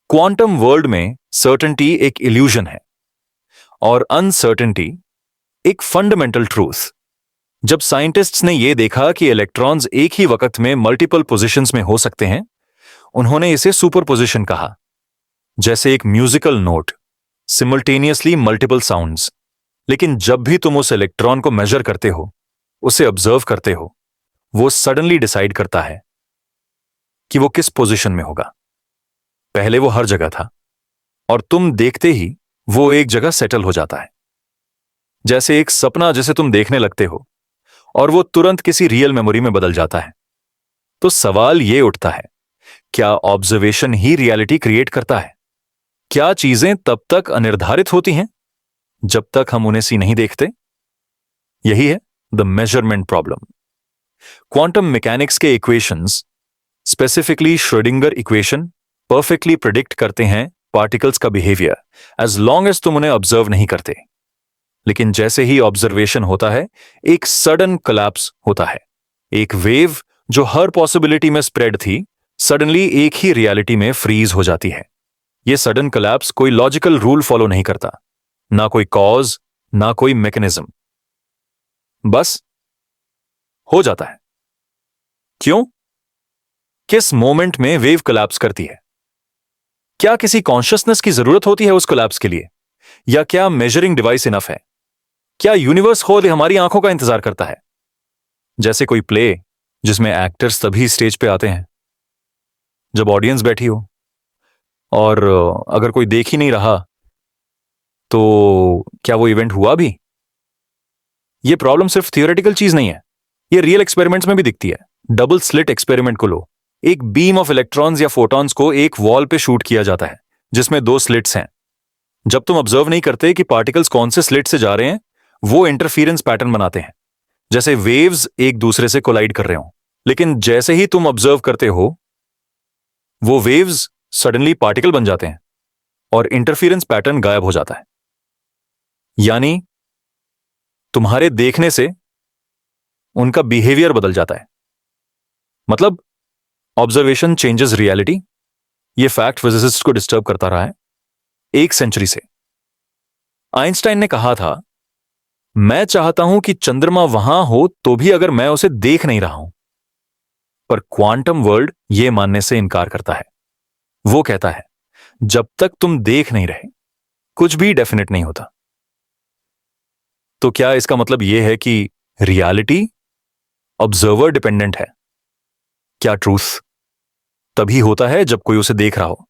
Speaker 1: क्वांटम वर्ल्ड में सर्टेनिटी एक इल्यूजन है और अनसर्टेनिटी एक फंडामेंटल ट्रूथ। जब साइंटिस्ट्स ने यह देखा कि इलेक्ट्रॉन्स एक ही वक्त में मल्टीपल पोजीशंस में हो सकते हैं, उन्होंने इसे सुपरपोजिशन कहा। जैसे एक musical note, simultaneously multiple sounds. लेकिन जब भी तुम उस इलेक्ट्रॉन को मेजर करते हो, उसे ऑब्जर्व करते हो, वो सडनली डिसाइड करता है कि वो किस पोजीशन में होगा। पहले वो हर जगह था और तुम देखते ही वो एक जगह सेटल हो जाता है, जैसे एक सपना जिसे तुम देखने लगते हो और वो तुरंत किसी रियल मेमोरी में बदल जाता है। तो सवाल ये उठता है, क्या ऑब्जर्वेशन ही रियलिटी क्रिएट करता है? क्या चीजें तब तक अनिर्धारित होती हैं जब तक हम उन्हें सी नहीं देखते? यही है the measurement problem. Quantum mechanics के equations, specifically Schrodinger equation, perfectly predict करते हैं पार्टिकल्स का बिहेवियर एज लॉन्ग एज तुम उन्हें ऑब्जर्व नहीं करते। लेकिन जैसे ही ऑब्जर्वेशन होता है एक सडन कोलैप्स होता है। एक वेव जो हर पॉसिबिलिटी में स्प्रेड थी सडनली एक ही रियलिटी में फ्रीज हो जाती है। यह सडन कोलैप्स कोई लॉजिकल रूल फॉलो नहीं करता, ना कोई कॉज ना कोई मैकेनिज्म, बस हो जाता है। क्यों? किस मोमेंट में वेव कोलैप्स करती है? क्या किसी कॉन्शियसनेस की जरूरत होती है उस कोलैप्स के लिए, या क्या मेजरिंग डिवाइस इनफ है? क्या यूनिवर्स खुद हमारी आंखों का इंतजार करता है? जैसे कोई प्ले जिसमें एक्टर्स तभी स्टेज पे आते हैं जब ऑडियंस बैठी हो, और अगर कोई देख ही नहीं रहा तो क्या वो इवेंट हुआ भी? ये प्रॉब्लम सिर्फ थियोरेटिकल चीज नहीं है, ये रियल एक्सपेरिमेंट्स में भी दिखती है। डबल स्लिट एक्सपेरिमेंट को लो। एक बीम ऑफ इलेक्ट्रॉन्स या फोटॉन्स को एक वॉल पे शूट किया जाता है जिसमें दो स्लिट्स हैं। जब तुम ऑब्जर्व नहीं करते कि पार्टिकल्स कौन से स्लिट से जा रहे हैं, वो इंटरफियरेंस पैटर्न बनाते हैं, जैसे वेव्स एक दूसरे से कोलाइड कर रहे हो। लेकिन जैसे ही तुम ऑब्जर्व करते हो वो वेव्स सडनली पार्टिकल बन जाते हैं और इंटरफियरेंस पैटर्न गायब हो जाता है। यानी तुम्हारे देखने से उनका बिहेवियर बदल जाता है। मतलब ऑब्जर्वेशन चेंजेस रियलिटी। यह फैक्ट फिजिसिस्ट को डिस्टर्ब करता रहा है 1 सेंचुरी से। आइंस्टाइन ने कहा था, मैं चाहता हूं कि चंद्रमा वहां हो तो भी अगर मैं उसे देख नहीं रहा हूं। पर क्वांटम वर्ल्ड यह मानने से इनकार करता है। वो कहता है जब तक तुम देख नहीं रहे कुछ भी डेफिनेट नहीं होता। तो क्या इसका मतलब यह है कि रियलिटी ऑब्जर्वर डिपेंडेंट है? क्या ट्रूथ तभी होता है जब कोई उसे देख रहा हो?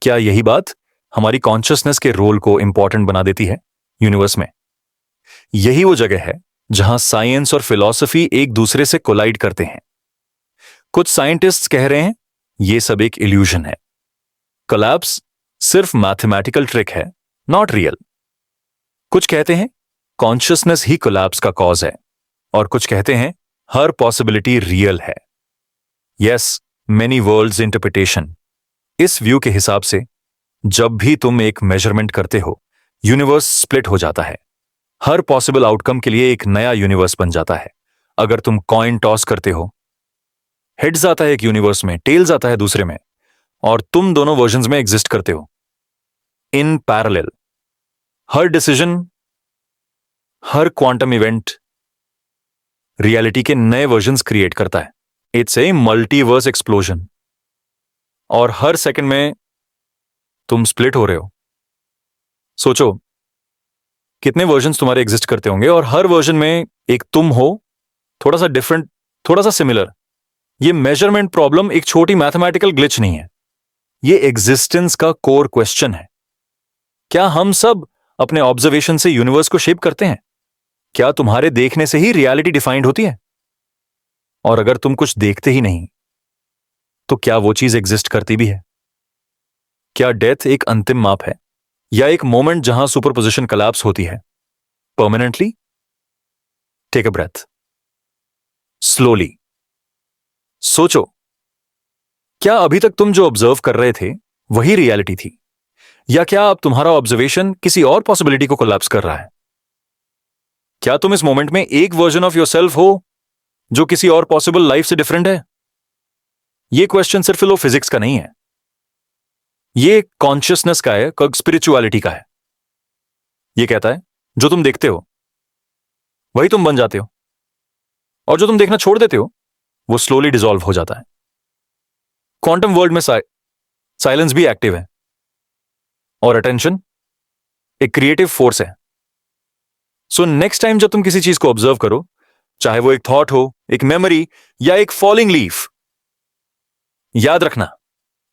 Speaker 1: क्या यही बात हमारी कॉन्शियसनेस के रोल को इंपॉर्टेंट बना देती है यूनिवर्स में? यही वो जगह है जहां साइंस और फिलॉसफी एक दूसरे से कोलाइड करते हैं। कुछ साइंटिस्ट्स कह रहे हैं यह सब एक इल्यूजन है, कोलैप्स सिर्फ मैथमेटिकल ट्रिक है, नॉट रियल। कुछ कहते हैं कॉन्शियसनेस ही कोलैप्स का कॉज है, और कुछ कहते हैं हर पॉसिबिलिटी रियल है। Yes, many world's interpretation. इस व्यू के हिसाब से जब भी तुम एक मेजरमेंट करते हो यूनिवर्स स्प्लिट हो जाता है। हर पॉसिबल आउटकम के लिए एक नया यूनिवर्स बन जाता है। अगर तुम कॉइन टॉस करते हो, हेड्स आता है एक यूनिवर्स में, टेल्स आता है दूसरे में, और तुम दोनों वर्जन्स में एग्जिस्ट करते हो in parallel. Her decision, her quantum event reality के नए वर्जन्स क्रिएट करता है। It's a multiverse explosion. और हर सेकंड में तुम स्प्लिट हो रहे हो। सोचो कितने वर्जन्स तुम्हारे एग्जिस्ट करते होंगे, और हर वर्जन में एक तुम हो, थोड़ा सा डिफरेंट, थोड़ा सा सिमिलर। ये मेजरमेंट प्रॉब्लम एक छोटी मैथमेटिकल ग्लिच नहीं है, ये एग्जिस्टेंस का कोर क्वेश्चन है। क्या हम सब अपने ऑब्जर्वेशन से यूनिवर्स को शेप करते हैं? क्या तुम्हारे देखने से ही रियलिटी डिफाइंड होती है? और अगर तुम कुछ देखते ही नहीं तो क्या वो चीज एग्जिस्ट करती भी है? क्या डेथ एक अंतिम माप है, या एक मोमेंट जहां सुपरपोजिशन कोलैप्स होती है permanently? Take a breath, slowly सोचो, क्या अभी तक तुम जो ऑब्जर्व कर रहे थे वही रियलिटी थी, या क्या अब तुम्हारा ऑब्जर्वेशन किसी और पॉसिबिलिटी को कोलैप्स कर रहा है? क्या तुम इस मोमेंट में एक वर्जन ऑफ योरसेल्फ हो जो किसी और पॉसिबल लाइफ से डिफरेंट है? यह क्वेश्चन सिर्फ लो फिजिक्स का नहीं है, यह कॉन्शियसनेस का है, स्पिरिचुअलिटी का है। यह कहता है जो तुम देखते हो वही तुम बन जाते हो, और जो तुम देखना छोड़ देते हो वो स्लोली डिसॉल्व हो जाता है। क्वांटम वर्ल्ड में साइलेंस भी एक्टिव है, और अटेंशन एक क्रिएटिव फोर्स है। सो नेक्स्ट टाइम जब तुम किसी चीज को ऑब्जर्व करो, चाहे वो एक थॉट हो, एक मेमोरी, या एक फॉलिंग लीफ, याद रखना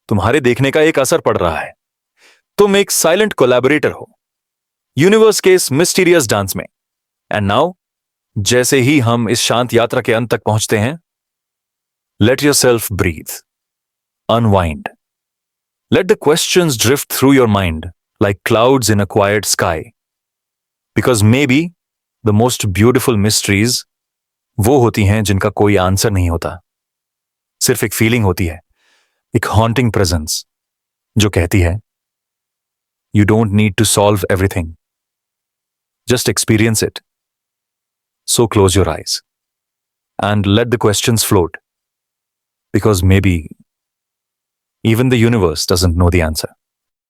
Speaker 1: तुम्हारे देखने का एक असर पड़ रहा है। तुम एक साइलेंट कोलैबोरेटर हो यूनिवर्स के इस मिस्टीरियस डांस में। एंड नाउ, जैसे ही हम इस शांत यात्रा के अंत तक पहुंचते हैं, let yourself breathe, unwind, let the questions drift through your mind like clouds in a quiet sky, because maybe the most beautiful mysteries वो होती हैं जिनका कोई आंसर नहीं होता, सिर्फ एक फीलिंग होती है, एक हॉन्टिंग प्रेजेंस जो कहती है you don't need to solve everything, Just experience it. So close your eyes and let the questions float. Because maybe even the universe doesn't know the answer.